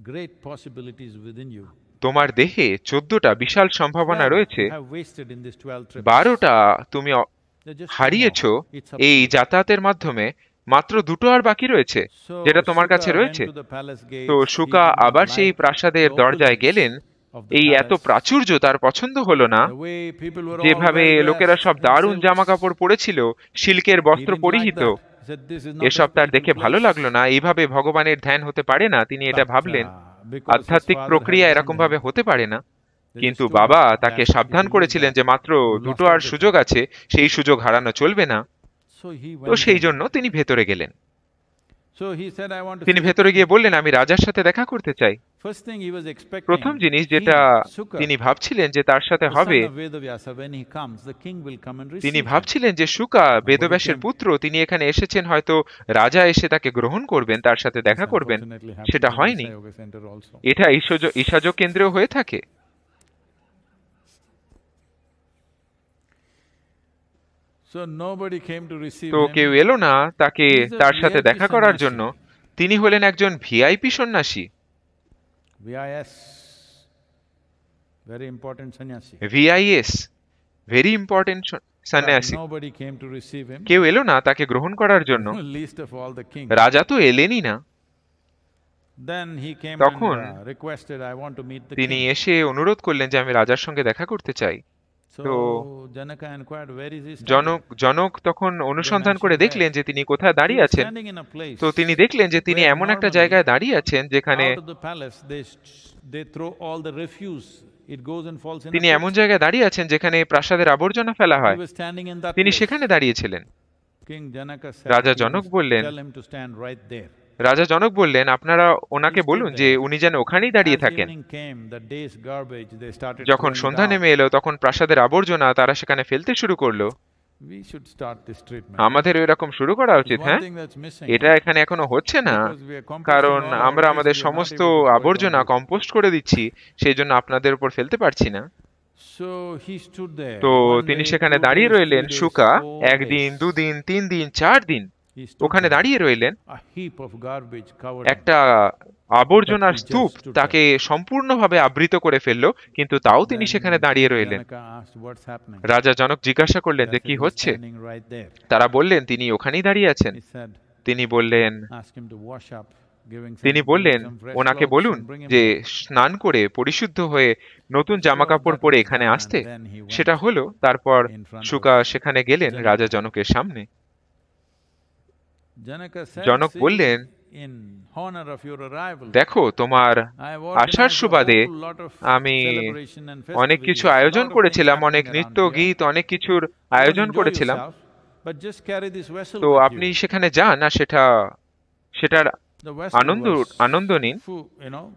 great possibilities within you. তোমার দেহে 14টা বিশাল সম্ভাবনা 12 রয়েছে, you have wasted in this 12 trips. 12টা তুমি They're just two হারিয়েছ more. It's up to এই you." যাতায়াতের মাধ্যমে, মাত্র 2টো আর বাকি রয়েছে So যেটা তোমার Shuka কাছে went রয়েছে। to the palace gates. তো He শুকা did not আবার সেই like প্রাসাদের the দরজায় opulence গেলেন। of the এই এত palace. প্রাচুর্য তার পছন্দ হলো না, The way people were all যেভাবে well লোকেরা dressed সব in দারুণ silks. জামা কাপড় পরেছিল, সিল্কের He বস্ত্র didn't like পরিহিত, that. He said, "This is not a এসব তার দেখে spiritual ভালো place." লাগলো না। এইভাবে ভগবানের ধ্যান হতে পারে না, তিনি এটা But, ভাবলেন। because his আধ্যাত্মিক father প্রক্রিয়া had এরকম warned ভাবে him, হতে পারে না। there কিন্তু is too বাবা much তাকে that সাবধান if you করেছিলেন lose যে that, মাত্র you've 2টো lost আর everything. সুযোগ আছে, সেই সুযোগ হারানো চলবে না। So he তো went সেই in. জন্য তিনি ভেতরে গেলেন। So he said, "I want to তিনি see the ভেতরে king." গিয়ে বললেন, আমি রাজার সাথে দেখা করতে চাই। First thing he was expecting, প্রথম জিনিস যেটা Shuka, তিনি ভাবছিলেন যে তার সাথে the হবে, son of Vedavyasa, when he comes, the king will come and receive তিনি him. ভাবছিলেন যে শুকা বেদব্যাসের পুত্র, তিনি এখানে এসেছেন, হয়তো রাজা এসে তাকে গ্রহণ করবেন, তার সাথে দেখা This করবেন। unfortunately happened সেটা in the হয়নি। Yoga Center also. এটা ঈশাজ কেন্দ্রেও হয়ে থাকে। So nobody came to receive তো him. কেউ এলো না তাকে He's a তার সাথে VIP দেখা করার সন্ন্যাসী। জন্য। তিনি হলেন একজন ভিআইপি সন্ন্যাসী, VIS, very important sannyasi. ভিআইএস, very important সন্ন্যাসী। Nobody came to receive him. কেউ এলো না তাকে গ্রহণ করার জন্য, Least of all the king. রাজা তো এলেনই না। Then he came তখন and requested, "I want to meet the তিনি king." এসে অনুরোধ করলেন যে আমি রাজার সঙ্গে দেখা করতে চাই। So তো Janaka inquired, "Where is he standing?" জনক তখন অনুসন্ধান করে দেখলেন যে তিনি কোথায় He দাঁড়িয়ে was আছেন। standing in a place তো তিনি দেখলেন যে তিনি where এমন একটা normally জায়গায় দাঁড়িয়ে আছেন যেখানে out of the palace they throw all the refuse. It goes and falls in a তিনি pit. এমন জায়গায় দাঁড়িয়ে আছেন যেখানে প্রাসাদের আবর্জনা ফেলা হয়, He was standing in that তিনি place. সেখানে দাঁড়িয়েছিলেন। King Janaka said, রাজা "You জনক must বললেন, tell him to stand right there." রাজা জনক বললেন, আপনারা ওনাকে বলুন যে উনি যেন ওখানেই দাঁড়িয়ে As থাকেন। evening came, the day's garbage, they started যখন throwing it সন্ধ্যা out. নেমে এলো তখন প্রাসাদের আবর্জনা তারা সেখানে ফেলতে শুরু করলো। We should start this treatment. আমাদের এরকম শুরু করা There's উচিত। one হ্যাঁ, thing that's missing. এটা এখানে এখনো হচ্ছে না, Because we are composting কারণ all our আমরা waste, আমাদের we are not সমস্ত able to throw it আবর্জনা on the- কম্পোস্ট করে দিচ্ছি, সেই জন্য আপনাদের উপর ফেলতে পারছি না। So he stood there. তো One তিনি day, সেখানে 2 দাঁড়িয়ে days, রইলেন, 3 days, শুকা 4 একদিন, days. 2 দিন, 3 দিন, 4 দিন He stood ওখানে there. দাঁড়িয়ে রইলেন। A heap of garbage covered him. একটা আবর্জনার But he just স্তূপ stood তাকে সম্পূর্ণভাবে আবৃত করে ফেললো, কিন্তু তাও তিনি Then সেখানে দাঁড়িয়ে রইলেন। Janaka asked, "What's happening?" রাজা জনক জিজ্ঞাসা করলেন He যে said, কি "He's হচ্ছে। standing right there." তারা বললেন তিনি ওখানেই দাঁড়িয়ে আছেন। He said, তিনি বললেন "Ask him to wash up, তিনি বললেন ওনাকে বলুন যে স্নান করে পরিশুদ্ধ হয়ে নতুন জামাকাপড় পরে এখানে আসতে। সেটা হলো। তারপর শুকা সেখানে গেলেন রাজা জনকের সামনে। জনক বললেন, দেখো তোমার আসার সুবাদে আমি অনেক কিছু আয়োজন করেছিলাম, অনেক নৃত্য গীত, অনেক কিছুর আয়োজন করেছিলাম। তো আপনি সেখানে যান আর সেটার আনন্দ নিন।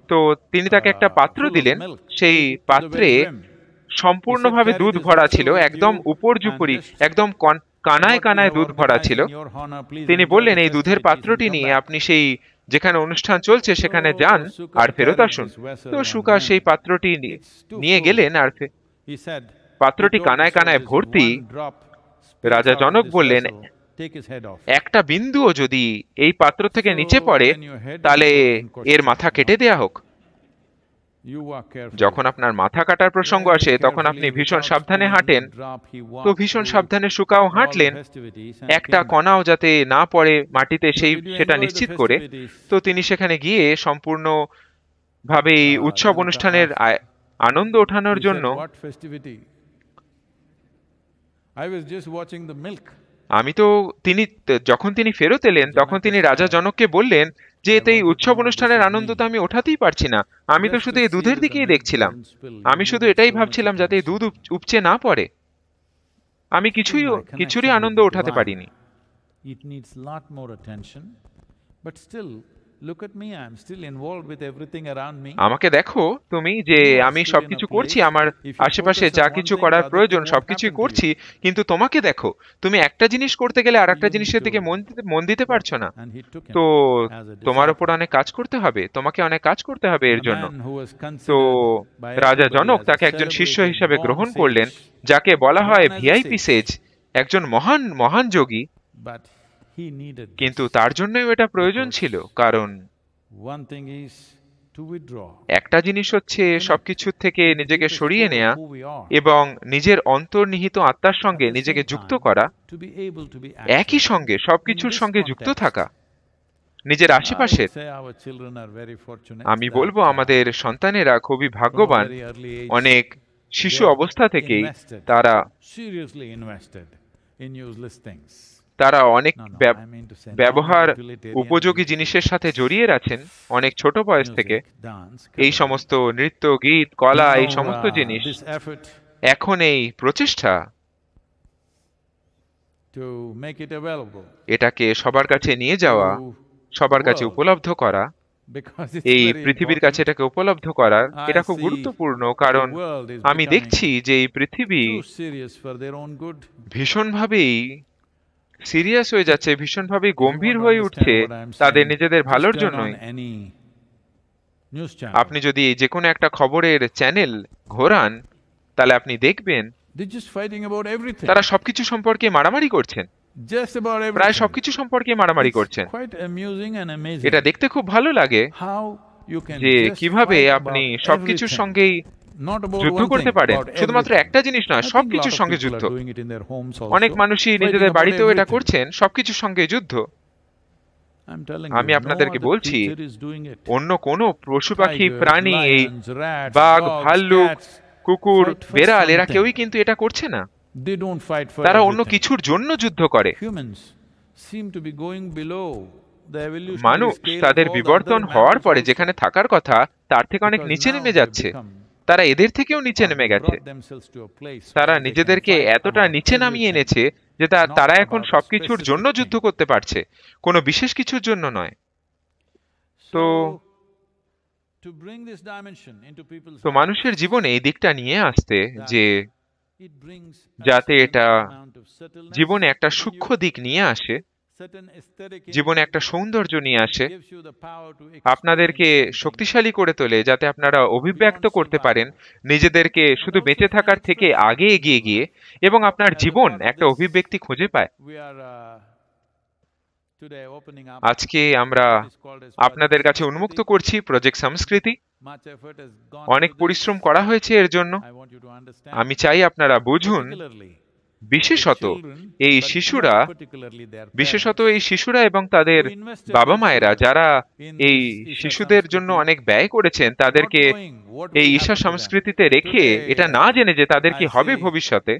তো তিনি তাকে একটা পাত্র দিলেন, সেই পাত্রে সম্পূর্ণভাবে দুধ ভরা ছিল, একদম উপর্যুপরি, একদম কানায় কানায় দুধ ভরা ছিল। তিনি বললেন এই দুধের পাত্রটি নিয়ে আপনি সেই যেখানে অনুষ্ঠান চলছে সেখানে যান আর ফেরত আসুন। তো শুকা সেই পাত্রটি নিয়ে গেলেন আর পাত্রটি কানায় কানায় ভর্তি। রাজা জনক বললেন, একটা বিন্দুও যদি এই পাত্র থেকে নিচে পড়ে তাহলে এর মাথা কেটে দেয়া হোক। যখন আপনার মাথা কাটার প্রসঙ্গ আসে তখন আপনি ভীষণ সাবধানে হাঁটেন, তো ভীষণ সাবধানে শুকাও হাঁটলেন, একটা কণাও যাতে না পড়ে মাটিতে সেটা নিশ্চিত করে। তো তিনি সেখানে গিয়ে সম্পূর্ণ ভাবে এই উৎসব অনুষ্ঠানের আনন্দ ওঠানোর জন্য যখন তিনি ফেরত এলেন তখন তিনি রাজা জনককে বললেন যে এতে এই উৎসব অনুষ্ঠানের আনন্দ তো আমি ওঠাতেই পারছি না, আমি তো শুধু এই দুধের দিকেই দেখছিলাম, আমি শুধু এটাই ভাবছিলাম যাতে এই দুধ উপচে না পড়ে, আমি কিছুরই আনন্দ ওঠাতে পারিনি। আমাকে দেখো তুমি, যে আমি সবকিছু করছি, আমার আশেপাশে যা কিছু করার প্রয়োজন সবকিছুই করছি, কিন্তু তোমাকে দেখো, তুমি একটা জিনিস করতে গেলে আর একটা জিনিসের দিকে মন দিতে পারছো না। তো তোমার উপর অনেক কাজ করতে হবে, তোমাকে অনেক কাজ করতে হবে এর জন্য। তো রাজা জনক তাকে একজন শিষ্য হিসেবে গ্রহণ করলেন, যাকে বলা হয় ভিআইপি সেজ, একজন মহান যোগী। কিন্তু তার জন্যই এটা প্রয়োজন ছিল, কারণ একটা জিনিস হচ্ছে সবকিছু থেকে নিজেকে সরিয়ে নেয়া এবং নিজের অন্তর্নিহিত আত্মার সঙ্গে নিজেকে যুক্ত করা, একই সঙ্গে সবকিছুর সঙ্গে যুক্ত থাকা নিজের আশেপাশের। আমি বলবো আমাদের সন্তানেরা খুবই ভাগ্যবান, অনেক শিশু অবস্থা থেকেই তারা অনেক ব্যবহার উপযোগী জিনিসের সাথে জড়িয়ে আছেন অনেক ছোট বয়স থেকে। এই সমস্ত নৃত্য, গীত, কলা, এই সমস্ত জিনিস, এখন এই প্রচেষ্টা এটাকে সবার কাছে নিয়ে যাওয়া, সবার কাছে উপলব্ধ করা, এই পৃথিবীর কাছে এটাকে উপলব্ধ করার, এটা খুব গুরুত্বপূর্ণ। কারণ আমি দেখছি যে এই পৃথিবী ভীষণভাবেই সিরিয়াস হয়ে যাচ্ছে, ভীষণভাবে গম্ভীর হয়ে উঠছে তাদের নিজেদের ভালোর জন্যই। আপনি যদি যে কোনো একটা খবরের চ্যানেল ঘোরান তাহলে আপনি দেখবেন তারা সবকিছু সম্পর্কে মারামারি করছেন, প্রায় সবকিছু সম্পর্কে মারামারি করছেন। এটা দেখতে খুব ভালো লাগে যে কিভাবে আপনি সবকিছুর সঙ্গেই যুদ্ধ করতে পারেন, শুধুমাত্র একটা জিনিস নয়, সবকিছুর সঙ্গে যুদ্ধ। অনেক মানুষই নিজেদের বাড়িতেও এটা করছেন, সবকিছুর সঙ্গে যুদ্ধ। আমি আপনাদেরকে বলছি অন্য কোনো পশু পাখি প্রাণী, এই বাঘ, ভাল্লুক, কুকুর, বেড়াল, এরা কেউই কিন্তু এটা করছে না, তারা অন্য কিছুর জন্য যুদ্ধ করে। মানুষ তাদের বিবর্তন হওয়ার পরে যেখানে থাকার কথা তার থেকে অনেক নিচে নেমে যাচ্ছে, তারা এদের থেকেও নিচে নেমে গেছে, তারা নিজেদেরকে এতটা নিচে নামিয়ে এনেছে যে তারা এখন সবকিছুর জন্য যুদ্ধ করতে পারছে, কোনো বিশেষ কিছুর জন্য নয়। তো মানুষের জীবনে এই দিকটা নিয়ে আসতে, যে যাতে এটা জীবনে একটা সূক্ষ্ম দিক নিয়ে আসে, জীবনে একটা সৌন্দর্য নিয়ে আসে, আপনাদেরকে শক্তিশালী করে তোলে, যাতে আপনারা অভিব্যক্ত করতে পারেন নিজেদেরকে শুধু বেঁচে থাকার থেকে আগে এগিয়ে গিয়ে, এবং আপনার জীবন একটা অভিব্যক্তি খুঁজে পায়। আজকে আমরা আপনাদের কাছে উন্মুক্ত করছি প্রজেক্ট সংস্কৃতি। অনেক পরিশ্রম করা হয়েছে এর জন্য। আমি চাই আপনারা বুঝুন, বিশেষত এই শিশুরা এবং তাদের বাবা মায়েরা যারা এই শিশুদের জন্য অনেক ব্যয় করেছেন, তাদেরকে এই ঈশা সংস্কৃতিতে রেখে এটা না জেনে যে তাদের কি হবে ভবিষ্যতে।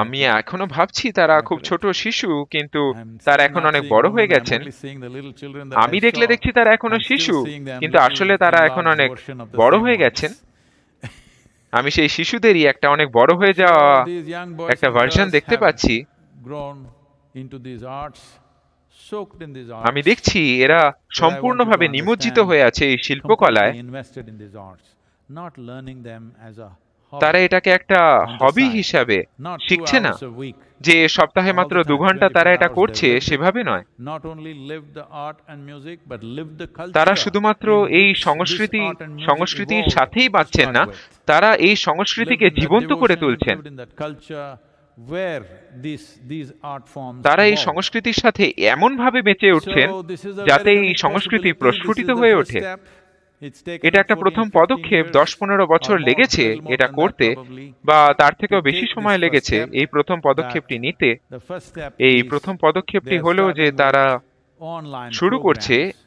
আমি এখনো ভাবছি তারা খুব ছোট শিশু, কিন্তু তারা এখন অনেক বড় হয়ে গেছেন। আমি দেখছি তারা এখনো শিশু, কিন্তু আসলে তারা এখন অনেক বড় হয়ে গেছেন। আমি সেই শিশুদেরই একটা অনেক বড় হয়ে যাওয়া একটা ভার্সন দেখতে পাচ্ছি। আমি দেখছি এরা সম্পূর্ণভাবে নিমজ্জিত হয়ে আছে এই শিল্পকলায়। তারা এটাকে একটা হবি হিসাবে শিখছে না, যে সপ্তাহে মাত্র 2 ঘন্টা তারা এটা করছে, সেভাবে নয়। তারা শুধুমাত্র এই সংস্কৃতির সাথেই বাঁচছেন না, তারা এই সংস্কৃতিকে জীবন্ত করে তুলছেন। where these art forms তারা এই evolve. সংস্কৃতির সাথে এমনভাবে বেঁচে উঠছেন So this is a যাতে very এই unique সংস্কৃতি possibility. প্রস্ফুটিত This is the হয়ে first ওঠে। step. It's taken এটা একটা 14, প্রথম 15 পদক্ষেপ, years 10-15 বছর or more, লেগেছে little more এটা than that করতে, probably. বা তার থেকেও To বেশি take সময় this লেগেছে first step, এই প্রথম পদক্ষেপটি that নিতে। the first step এই is প্রথম পদক্ষেপটি they are হলো যে starting তারা with online শুরু করছে, programs.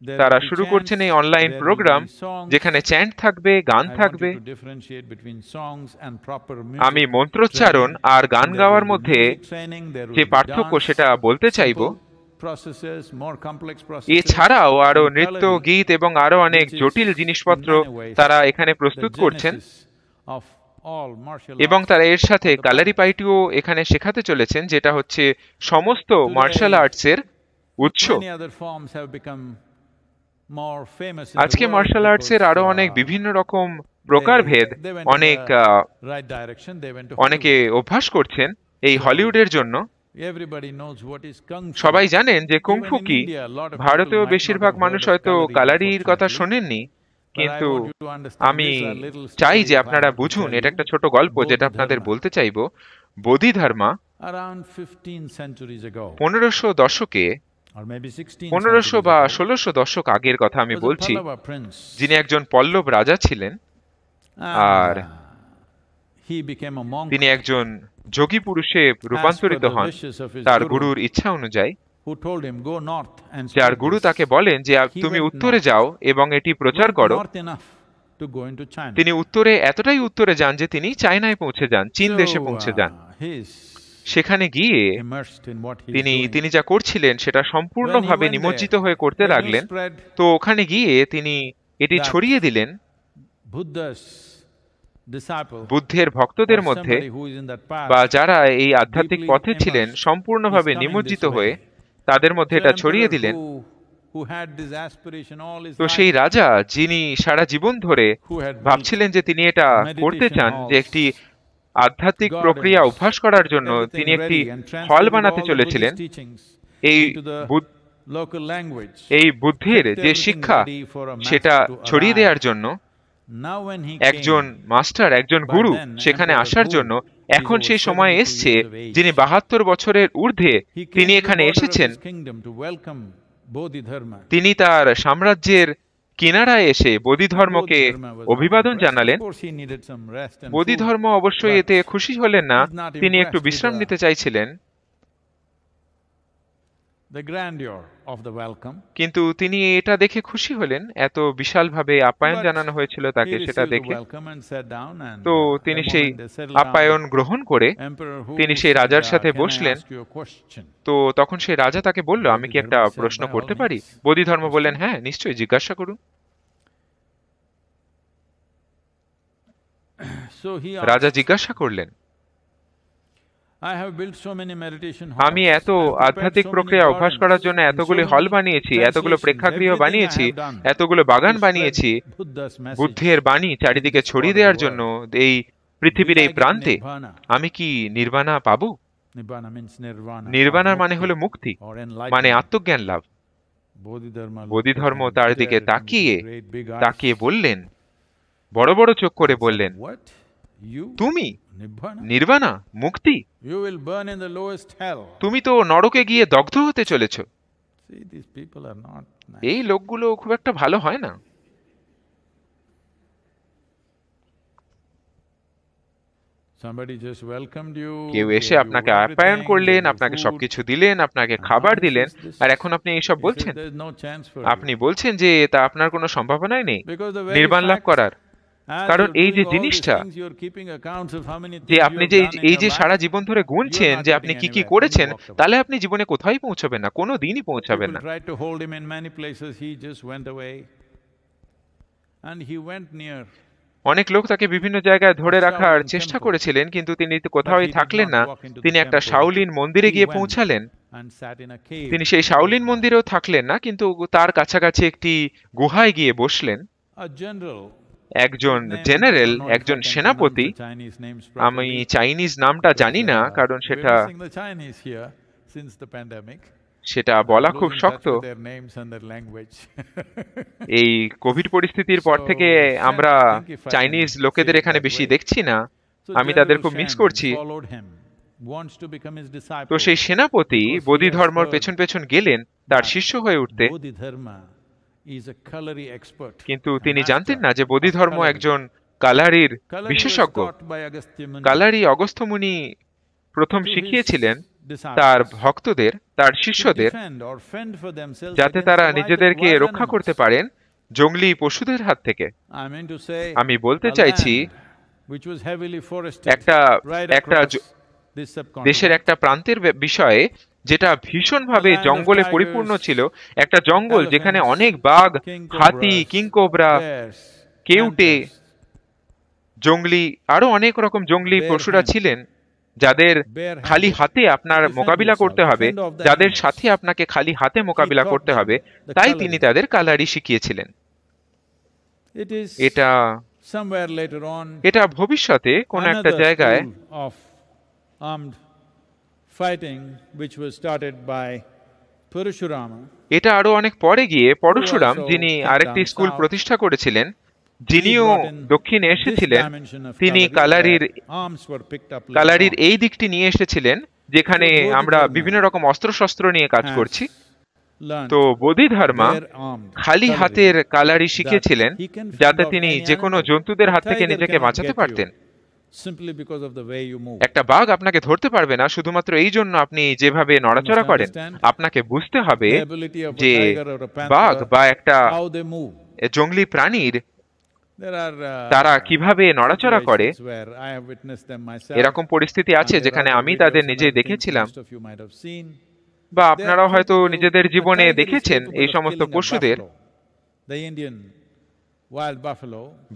There তারা will be শুরু chants, করছেন এই online there will programme, be songs. যেখানে চ্যান্ট থাকবে, গান I want থাকবে। you to differentiate between songs and proper আমি music মন্ত্রোচ্চারণ training. আর গান There গাওয়ার will be মধ্যে music training, there will যে be পার্থক্য dance, সেটা বলতে চাইব। simple processes, more complex processes, এছাড়াও আরো and নৃত্য, coloring, গীত এবং আরো অনেক which is জটিল জিনিসপত্র in many ways তারা এখানে the প্রস্তুত করছেন, genesis of all martial এবং arts তারা এর সাথে on the কালারি planet. পাইটিও এখানে শেখাতে চলেছেন, যেটা হচ্ছে সমস্ত মার্শাল আর্টসের উৎস। Many other forms have become more famous in the আজকে world মার্শাল আর্টসের because, আরো অনেক বিভিন্ন রকম প্রকারভেদ they went in অনেক the right direction. They went to অনেকে Hollywood. অভ্যাস করছেন এই হলিউডের জন্য। Everybody knows what is kung fu. সবাই জানেন যে Even কুংফু in কি। India, a lot of ভারতেও people might not বেশিরভাগ have মানুষ heard of হয়তো Kalari, কালারির কথা unfortunately. শোনেননি, But I কিন্তু want you to understand আমি this, a little story চাই যে if I আপনারা have to বুঝুন, tell এটা you. একটা ছোট গল্প যেটা আপনাদের Bodhidharma. বলতে চাইবো। বোধিধর্মা Around 15 centuries ago, 1500 দশকে, or maybe 16 1500 centuries বা ago, 1600 দশক আগের কথা আমি was a বলছি, Pallava prince. যিনি একজন পল্লব রাজা ছিলেন, আর And, he became a monk তিনি একজন যোগী পুরুষে as per রূপান্তরিত the হন wishes of his তার guru, গুরুর ইচ্ছা অনুযায়ী। who told him, go north and যার spread গুরু this." তাকে বলেন যে He তুমি went উত্তরে north. যাও এবং এটি প্রচার Went করো। north enough to go into China. তিনি উত্তরে এতটাই উত্তরে যান যে তিনি চায়নায় পৌঁছে যান, চীন দেশে পৌঁছে যান। He's সেখানে গিয়ে immersed in what he's তিনি doing. তিনি যা করছিলেন সেটা সম্পূর্ণভাবে When he went নিমজ্জিত there, হয়ে করতে when he লাগলেন। spread তো ওখানে গিয়ে তিনি এটি that ছড়িয়ে দিলেন Buddha's disciple, বুদ্ধের ভক্তদের or মধ্যে, somebody who is in that path, বা যারা এই আধ্যাত্মিক deeply পথে ছিলেন immersed, সম্পূর্ণভাবে is coming নিমজ্জিত this way. হয়ে, তাদের মধ্যে So এটা emperor ছড়িয়ে দিলেন। who had this aspiration all his তো life, সেই রাজা যিনি সারা জীবন ধরে who had built ভাবছিলেন যে তিনি এটা করতে meditation চান, যে halls, একটি আধ্যাত্মিক gardens, প্রক্রিয়া অভ্যাস করার জন্য everything তিনি একটি ready, and হল translated বানাতে all the চলেছিলেন। Buddhist teachings এই into the Buddha- local language. এই বুদ্ধের Kept যে everything শিক্ষা ready for a master সেটা to ছড়িয়ে arrive. দেওয়ার জন্য Now when he একজন came, মাস্টার, একজন But গুরু then সেখানে Emperor আসার Hu জন্য is এখন over সেই সময় 72 এসছে, years of age. যিনি 72 বছরের ঊর্ধ্বে he came তিনি to the এখানে border of এসেছেন। his kingdom to welcome Bodhidharma. তিনি তার সাম্রাজ্যের কিনারায় এসে বোধিধর্মকে Bodhidharma was not অভিবাদন impressed. জানালেন। Of course he needed some rest and food, বোধিধর্ম অবশ্যই but এতে খুশি হলেন না, he's not তিনি একটু impressed with বিশ্রাম the- নিতে চাইছিলেন, the grandeur of the welcome. কিন্তু তিনি এটা দেখে খুশি হলেন, এত বিশালভাবে আপ্যায়ন But জানানো হয়েছিল He তাকে সেটা received the দেখে। welcome and sat down, and তো the তিনি moment সেই they settled down, আপ্যায়ন গ্রহণ করে Emperor Hu তিনি সেই said, রাজার সাথে "Can I বসলেন। ask you a question?" তো তখন সেই রাজা তাকে বলল, আমি কি একটা বোধিধর্ম said, প্রশ্ন "By all করতে পারি?" means." বোধিধর্ম বললেন, হ্যাঁ নিশ্চয়ই, জিজ্ঞাসা করুন। So he রাজা asked, জিজ্ঞাসা করলেন, I have built so many meditation আমি halls. এত I have prepared আধ্যাত্মিক so প্রক্রিয়া many অভ্যাস gardens করার জন্য and এতগুলি so হল many বানিয়েছি, এতগুলো translations, প্রেক্ষাগৃহ everything I বানিয়েছি, have done এতগুলো বাগান to spread বানিয়েছি Buddha's message বুদ্ধের বাণী চারিদিকে in this ছড়িয়ে part of দেওয়ার the জন্য world. এই পৃথিবীর Will এই I get প্রান্তে। Nibbana? আমি কি নির্বাণা পাবো? Nibbana means nirvana, নির্বাণার or মানে mukti, হলো মুক্তি, or মানে enlightenment. আত্মজ্ঞান লাভ। Bodhidharma looked বোধিধর্ম at him, তার stared দিকে at him with তাকিয়ে his great big eyes, তাকিয়ে বললেন, বড় বড় চোখ করে and said, বললেন, "What? You? তুমি Nibbana? নির্বাণা, মুক্তি? You will burn in the lowest hell." তুমি তো নরকে গিয়ে দগ্ধ হতে চলেছ। See, these people are not nice. এই লোকগুলো খুব একটা ভালো হয় না। Somebody just welcomed you, কেউ gave এসে you আপনাকে আপ্যায়ন everything, করলেন, gave you আপনাকে food, সবকিছু দিলেন, আপনাকে and খাবার now he দিলেন, says this. আর এখন আপনি এইসব He says বলছেন? there's no chance for আপনি you. বলছেন যে তা আপনার কোনো সম্ভাবনাই নেই Because the very Nirban love fact, করার। as কারণ you're এই যে doing all these জিনিসটা, things, you're keeping accounts of how many যে things আপনি you যে have done in এই your যে life. সারা জীবন ধরে গুনছেন not যে আপনি getting কি কি anywhere. করেছেন, Then you walked away. তাহলে আপনি জীবনে কোথায় পৌঁছবেন না, কোনো দিনই পৌঁছাবেন People না। tried to hold him in many places, he just went away. And he went near, অনেক লোক তাকে বিভিন্ন জায়গায় ধরে a রাখার Shaolin চেষ্টা temple. করেছিলেন, কিন্তু তিনি তো But কোথাওই he did থাকলেন not না। walk into the তিনি একটা temple. শাওলিন মন্দিরে He গিয়ে went পৌঁছালেন। and sat in a cave. তিনি সেই শাওলিন মন্দিরেও থাকলেন না, কিন্তু তার কাছাকাছি একটি গুহায় গিয়ে বসলেন। A general, একজন his name, I general, don't know if I একজন can সেনাপতি, pronounce the Chinese names আমি properly, চাইনিজ নামটা because, জানি না, কারণ we're সেটা missing the Chinese here since the pandemic. সেটা বলা খুব Losing touch শক্ত। with their names and their language. এই কোভিড পরিস্থিতির পর So, থেকে আমরা I think if I can Chinese লোকেদের say it এখানে that বেশি way. দেখছি না। আমি তাদের খুব মিস করছি। তো সেই সেনাপতি বোধিধর্মর পেছন পেছন গেলেন তার শিষ্য হয়ে উঠতে, কিন্তু তিনি জানতেন না যে বোধিধর্ম একজন কালারির বিশেষজ্ঞ। কালারি অগস্ত্য মুনি প্রথম শিখিয়েছিলেন তার ভক্তদের, তার শিষ্যদের, যাতে তারা নিজেদেরকে রক্ষা করতে পারেন জঙ্গলি পশুদের হাত থেকে। আমি বলতে চাইছি একটা দেশের একটা প্রান্তের বিষয়ে যেটা ভীষণভাবে জঙ্গলে পরিপূর্ণ ছিল, একটা জঙ্গল যেখানে অনেক বাঘ, হাতি, কিংকোবরা, কেউটে, জঙ্গলি আরো অনেক রকম জঙ্গলি পশুরা ছিলেন, যাদের খালি হাতে আপনার মোকাবিলা করতে হবে, যাদের সাথে আপনাকে খালি হাতে মোকাবিলা করতে হবে। তাই তিনি তাদের কালারি শিখিয়েছিলেন। এটা ভবিষ্যতে কোন একটা জায়গায় এটা আরো অনেক পরে গিয়ে পরশুরাম, যিনি আরেকটি স্কুল প্রতিষ্ঠা করেছিলেন, যিনিও দক্ষিণে এসেছিলেন, তিনি কালারির এই দিকটি নিয়ে এসেছিলেন যেখানে আমরা বিভিন্ন রকম অস্ত্রশস্ত্র নিয়ে কাজ করছি। তো বোধিধর্মা খালি হাতের কালারি শিখেছিলেন যাতে তিনি যে কোনো জন্তুদের হাত থেকে নিজেকে বাঁচাতে পারতেন। একটা বাঘ আপনাকে ধরতে পারবে না শুধুমাত্র এই জন্য আপনি যেভাবে নড়াচড়া করেন। আপনাকে বুঝতে হবে যে বাঘ বা একটা জঙ্গলি প্রাণীর তারা কিভাবে নড়াচড়া করে। এরকম পরিস্থিতি আছে যেখানে আমি তাদের নিজে দেখেছিলাম, বা আপনারাও হয়তো নিজেদের জীবনে দেখেছেন এই সমস্ত পশুদের।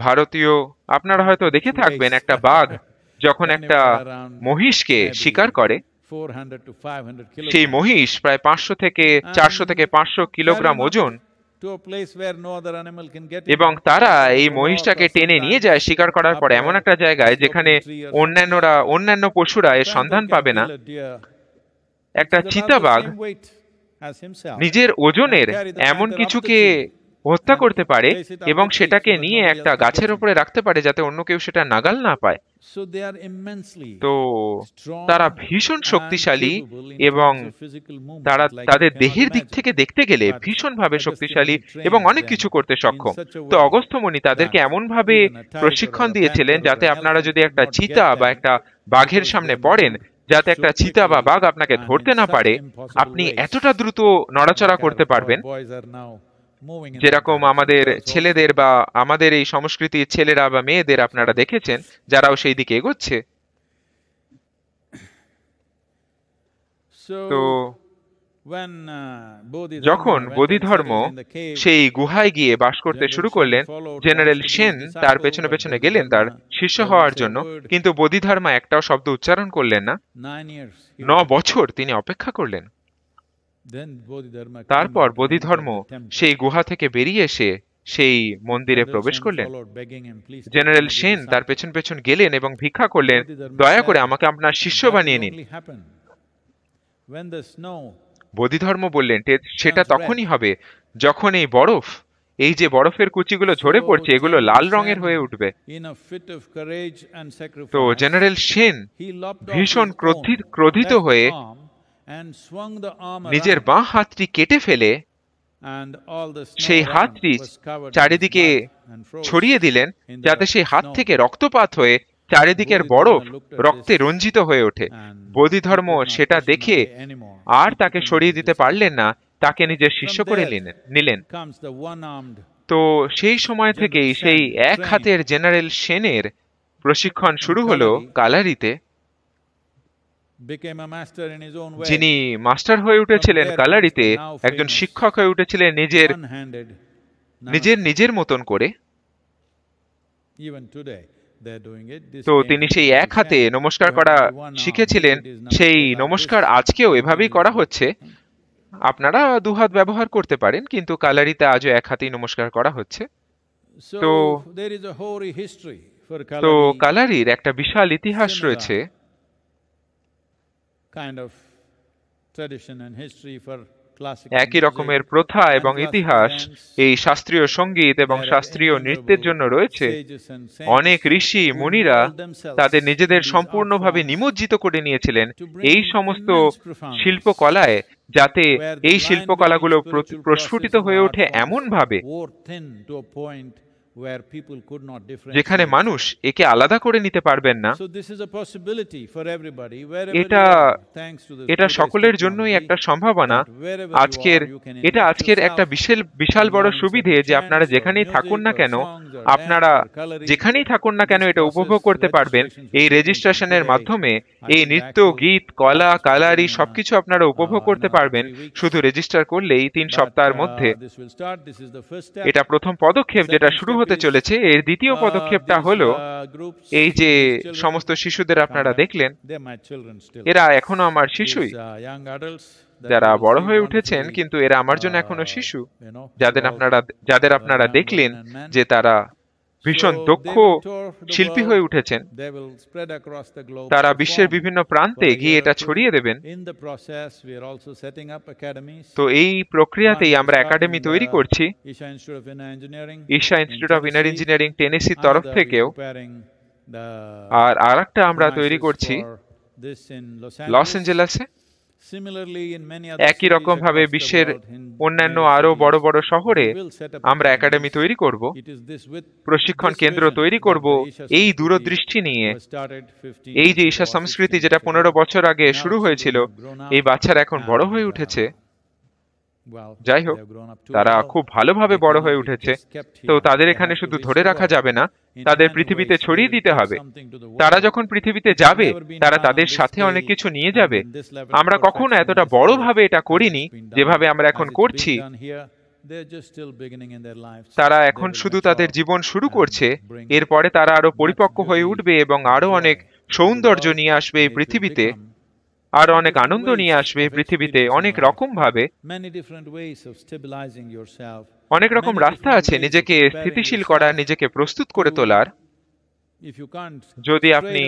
ভারতীয় আপনারা হয়তো দেখে থাকবেন একটা বাঘ যখন একটা মহিষকে শিকার করে, সেই মহিষ প্রায় 400 থেকে 500 কিলোগ্রাম ওজন, এবং তারা এই মহিষটাকে টেনে নিয়ে যায় শিকার করার পরে এমন একটা জায়গায় যেখানে অন্যান্য পশুরা এর সন্ধান পাবে না। একটা চিতাবাঘ নিজের ওজনের এমন কিছুকে হত্যা করতে পারে এবং সেটাকে নিয়ে একটা গাছের উপরে রাখতে পারে যাতে অন্য কেউ সেটা নাগাল না পায়। তো তারা ভীষণ শক্তিশালী এবং তারা তাদের দেহের দিক থেকে দেখতে গেলে ভীষণভাবে শক্তিশালী এবং অনেক কিছু করতে সক্ষম। তো অগস্ত্য মুনি তাদেরকে এমন ভাবে প্রশিক্ষণ দিয়েছিলেন যাতে আপনারা যদি একটা চিতা বা একটা বাঘের সামনে পড়েন, যাতে একটা চিতা বা বাঘ আপনাকে ধরতে না পারে, আপনি এতটা দ্রুত নড়াচড়া করতে পারবেন যেরকম আমাদের ছেলেদের বা আমাদের এই সংস্কৃতির ছেলেরা বা মেয়েদের আপনারা দেখেছেন যারাও সেই দিকে এগোচ্ছে। তো যখন বোধিধর্ম সেই গুহায় গিয়ে বাস করতে শুরু করলেন, জেনারেল সেন তার পেছনে পেছনে গেলেন তার শিষ্য হওয়ার জন্য, কিন্তু বোধিধর্মা একটাও শব্দ উচ্চারণ করলেন না। 9 বছর তিনি অপেক্ষা করলেন। তারপর বোধিধর্ম সেই গুহা থেকে বেরিয়ে এসে সেই মন্দিরে প্রবেশ করলেন। জেনারেল সেন তার পেছন পেছন গেলেন এবং ভিক্ষা করলেন, দয়া করে আমাকে আপনার শিষ্য বানিয়ে নিন। বোধিধর্ম বললেন, সেটা তখনই হবে যখন এই যে বরফের কুচিগুলো ঝরে পড়ছে এগুলো লাল রঙের হয়ে উঠবে। তো জেনারেল সেন ভীষণ ক্রোধিত হয়ে নিজের বাঁ হাতটি কেটে ফেলে সেই হাতটি চারিদিকে ছড়িয়ে দিলেন যাতে সেই হাত থেকে রক্তপাত হয়ে চারিদিকের বরফ রক্তে রঞ্জিত হয়ে ওঠে। বোধিধর্ম সেটা দেখে আর তাকে সরিয়ে দিতে পারলেন না, তাকে নিজের শিষ্য করে নিলেন। তো সেই সময় থেকেই সেই এক হাতের জেনারেল সেনের প্রশিক্ষণ শুরু হলো কালারিতে। যিনি মাস্টার হয়ে উঠেছিলেন কালারিতে, একজন শিক্ষক হয়ে উঠেছিলেন নিজের মতন করে। তো তিনি সেই এক হাতে নমস্কার করা শিখেছিলেন। সেই নমস্কার আজকেও এভাবেই করা হচ্ছে। আপনারা 2 হাত ব্যবহার করতে পারেন, কিন্তু কালারিতে আজও এক হাতেই নমস্কার করা হচ্ছে। তো কালারির একটা বিশাল ইতিহাস রয়েছে। একই রকমের প্রথা এবং ইতিহাস এই শাস্ত্রীয় সঙ্গীত এবং শাস্ত্রীয় নৃত্যের জন্য রয়েছে। অনেক ঋষি মুনিরা তাদের নিজেদের সম্পূর্ণভাবে নিমজ্জিত করে নিয়েছিলেন এই সমস্ত শিল্পকলায়, যাতে এই শিল্পকলাগুলো প্রস্ফুটিত হয়ে ওঠে এমন ভাবে যেখানে মানুষ একে আলাদা করে নিতে পারবেন না। এটা সকলের জন্যই একটা সম্ভাবনা। আজকের একটা বিশাল বড় সুবিধে যে আপনারা যেখানেই থাকুন না কেন, এটা উপভোগ করতে পারবেন এই রেজিস্ট্রেশনের মাধ্যমে। এই নৃত্য, গীত, কলা, কালারি সবকিছু আপনারা উপভোগ করতে পারবেন শুধু রেজিস্টার করলেই 3 সপ্তাহের মধ্যে। এটা প্রথম পদক্ষেপ যেটা শুরু হতে চলেছে। এর দ্বিতীয় পদক্ষেপটা হলো এই যে সমস্ত শিশুদের আপনারা দেখলেন, এরা এখনো আমার শিশুই, যারা বড় হয়ে উঠেছেন, কিন্তু এরা আমার জন্য এখনো শিশু, যাদের আপনারা দেখলেন যে তারা ভীষণ দক্ষ শিল্পী হয়ে উঠেছেন। তারা বিশ্বের বিভিন্ন প্রান্তে গিয়ে এটা ছড়িয়ে দেবেন। তো এই প্রক্রিয়াতেই আমরা একাডেমি তৈরি করছি। Isha institute of inner engineering টেনেসির তরফ থেকেও, আর আরেকটা আমরা তৈরি করছি লস অ্যাঞ্জেলেসে। একই রকম ভাবে বিশ্বের অন্যান্য আরো বড় বড় শহরে আমরা একাডেমি তৈরি করব, প্রশিক্ষণ কেন্দ্র তৈরি করব এই দূরদৃষ্টি নিয়ে। এই যে ঈশা সংস্কৃতি যেটা 15 বছর আগে শুরু হয়েছিল, এই বাচ্চারা এখন বড় হয়ে উঠেছে। যাই হোক, তারা খুব ভালোভাবে বড় হয়ে উঠেছে। তো তাদের এখানে শুধু ধরে রাখা যাবে না, তাদের পৃথিবীতে ছড়িয়ে দিতে হবে। তারা যখন পৃথিবীতে যাবে, তারা তাদের সাথে অনেক কিছু নিয়ে যাবে। আমরা কখনো এতটা বড়ভাবে এটা করিনি যেভাবে আমরা এখন করছি। তারা এখন শুধু তাদের জীবন শুরু করছে, এরপরে তারা আরো পরিপক্ক হয়ে উঠবে এবং আরো অনেক সৌন্দর্য নিয়ে আসবে এই পৃথিবীতে, আরো অনেক আনন্দ নিয়ে আসবে পৃথিবীতে। অনেক রকম ভাবে, অনেক রকম রাস্তা আছে নিজেকে স্থিতিশীল করা, নিজেকে প্রস্তুত করে তোলার। যদি আপনি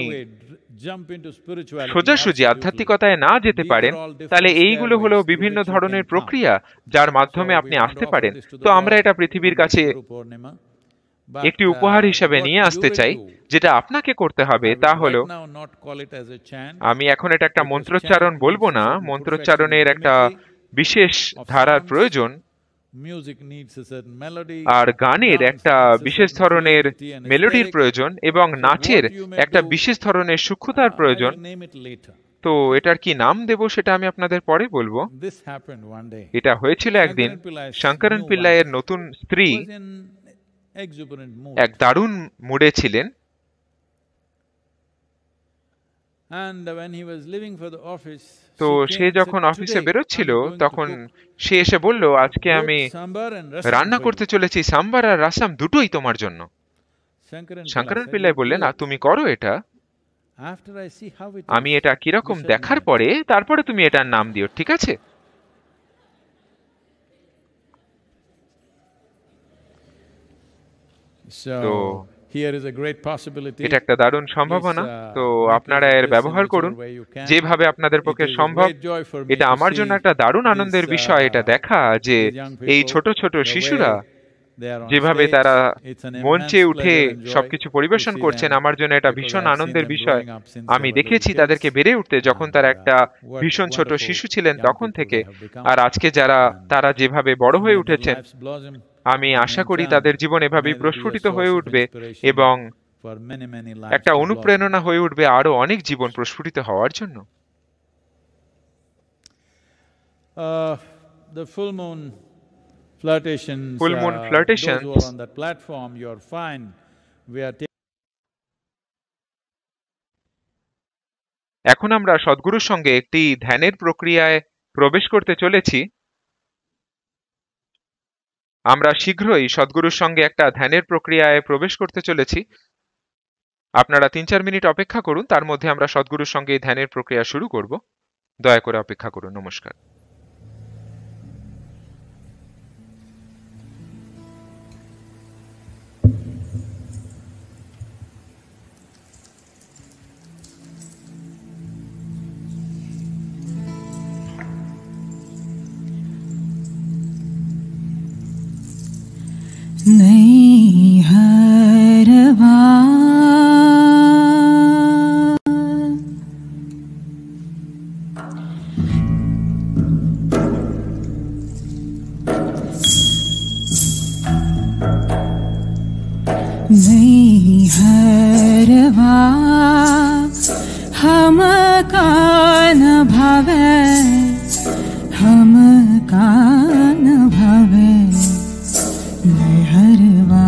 সোজাসুজি আধ্যাত্মিকতায় না যেতে পারেন, তাহলে এইগুলো হলো বিভিন্ন ধরনের প্রক্রিয়া যার মাধ্যমে আপনি আসতে পারেন। তো আমরা এটা পৃথিবীর কাছে একটি উপহার হিসাবে নিয়ে আসতে চাই। যেটা আপনাকে করতে হবে তা হলো, আমি এখন এটা একটা মন্ত্রোচ্চারণ বলবো না, মন্ত্রোচ্চারণের একটা বিশেষ ধারার প্রয়োজন, আর গানের একটা বিশেষ ধরনের মেলোডির প্রয়োজন, এবং নাচের একটা বিশেষ ধরনের সূক্ষ্মতার প্রয়োজন। তো এটার কি নাম দেব সেটা আমি আপনাদের পরে বলবো। এটা হয়েছিল একদিন। শঙ্করন পিল্লাইয়ের নতুন স্ত্রী এক দারুণ মুডে ছিলেন। তো সে যখন অফিসে বেরোচ্ছিল, তখন সে এসে বলল, আজকে আমি রান্না করতে চলেছি সাম্বার আর রাসাম দুটোই তোমার জন্য। শঙ্করন পিল্লাই বললেন, তুমি করো এটা, আমি এটা কিরকম দেখার পরে তারপরে তুমি এটার নাম দিও, ঠিক আছে? তো এটা একটা দারুণ সম্ভাবনা। তো আপনারা এর ব্যবহার করুন যেভাবে আপনাদের পক্ষে সম্ভব। এটা আমার জন্য একটা দারুণ আনন্দের বিষয় এটা দেখা, যে এই ছোট ছোট শিশুরা যেভাবে তারা মঞ্চে উঠে সবকিছু পরিবেশন করছেন, আমার জন্য এটা ভীষণ আনন্দের বিষয়। আমি দেখেছি তাদেরকে বেড়ে উঠতে, যখন তারা একটা ভীষণ ছোট শিশু ছিলেন তখন থেকে, আর আজকে তারা যেভাবে বড় হয়ে উঠেছেন, আমি আশা করি তাদের জীবন এভাবেই প্রস্ফুটিত হয়ে উঠবে এবং একটা অনুপ্রেরণা হয়ে উঠবে আরো অনেক জীবন প্রস্ফুটিত হওয়ার জন্য। Full moon flirtations. এখন আমরা সদ্গুরুর সঙ্গে একটি ধ্যানের প্রক্রিয়ায় প্রবেশ করতে চলেছি। আমরা শীঘ্রই সদ্গুরুর সঙ্গে একটা ধ্যানের প্রক্রিয়ায় প্রবেশ করতে চলেছি। আপনারা 3-4 মিনিট অপেক্ষা করুন, তার মধ্যে আমরা সদ্গুরুর সঙ্গে এই ধ্যানের প্রক্রিয়া শুরু করব। দয়া করে অপেক্ষা করুন। নমস্কার। नैहरवा नैहरवा हम कान भावे हम कान भावे नैहरवा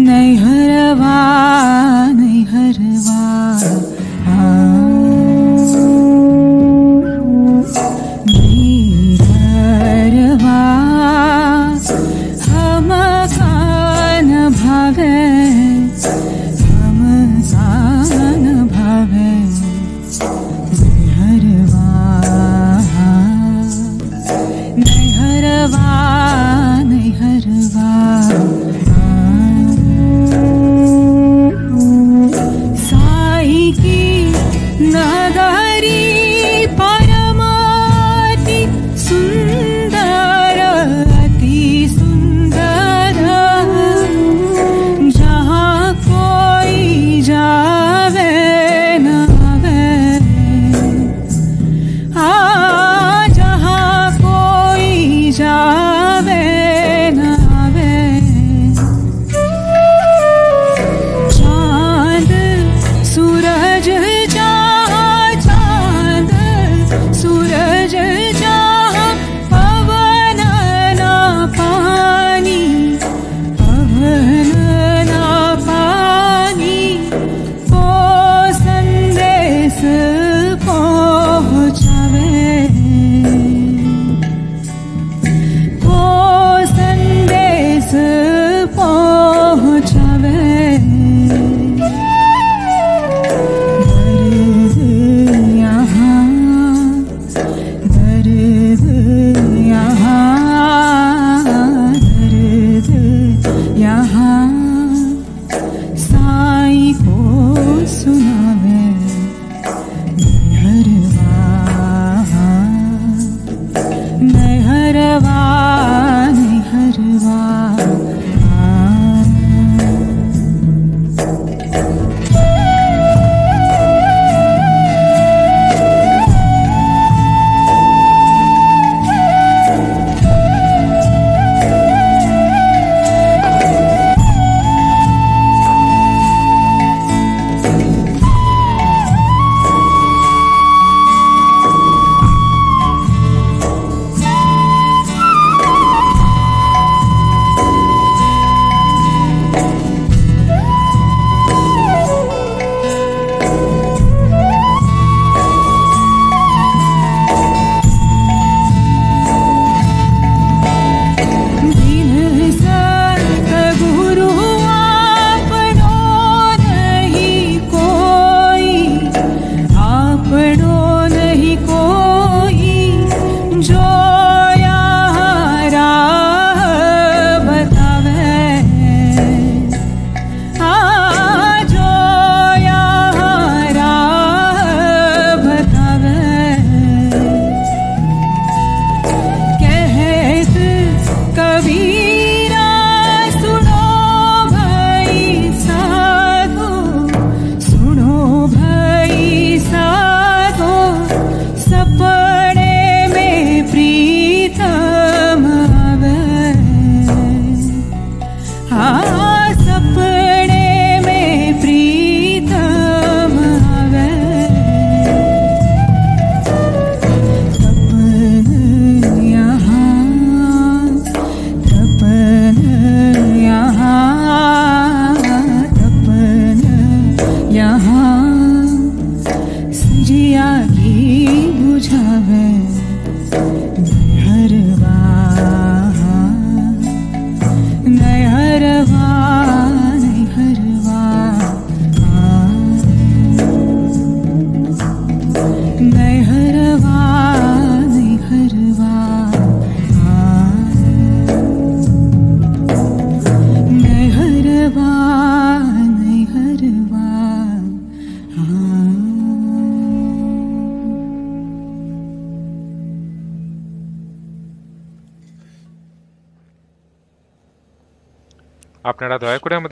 नैहरवा नैहरवा नैहरवा हम कान भावे हम कान भावे नैहरवा আপনারা দয়া করে আমাদের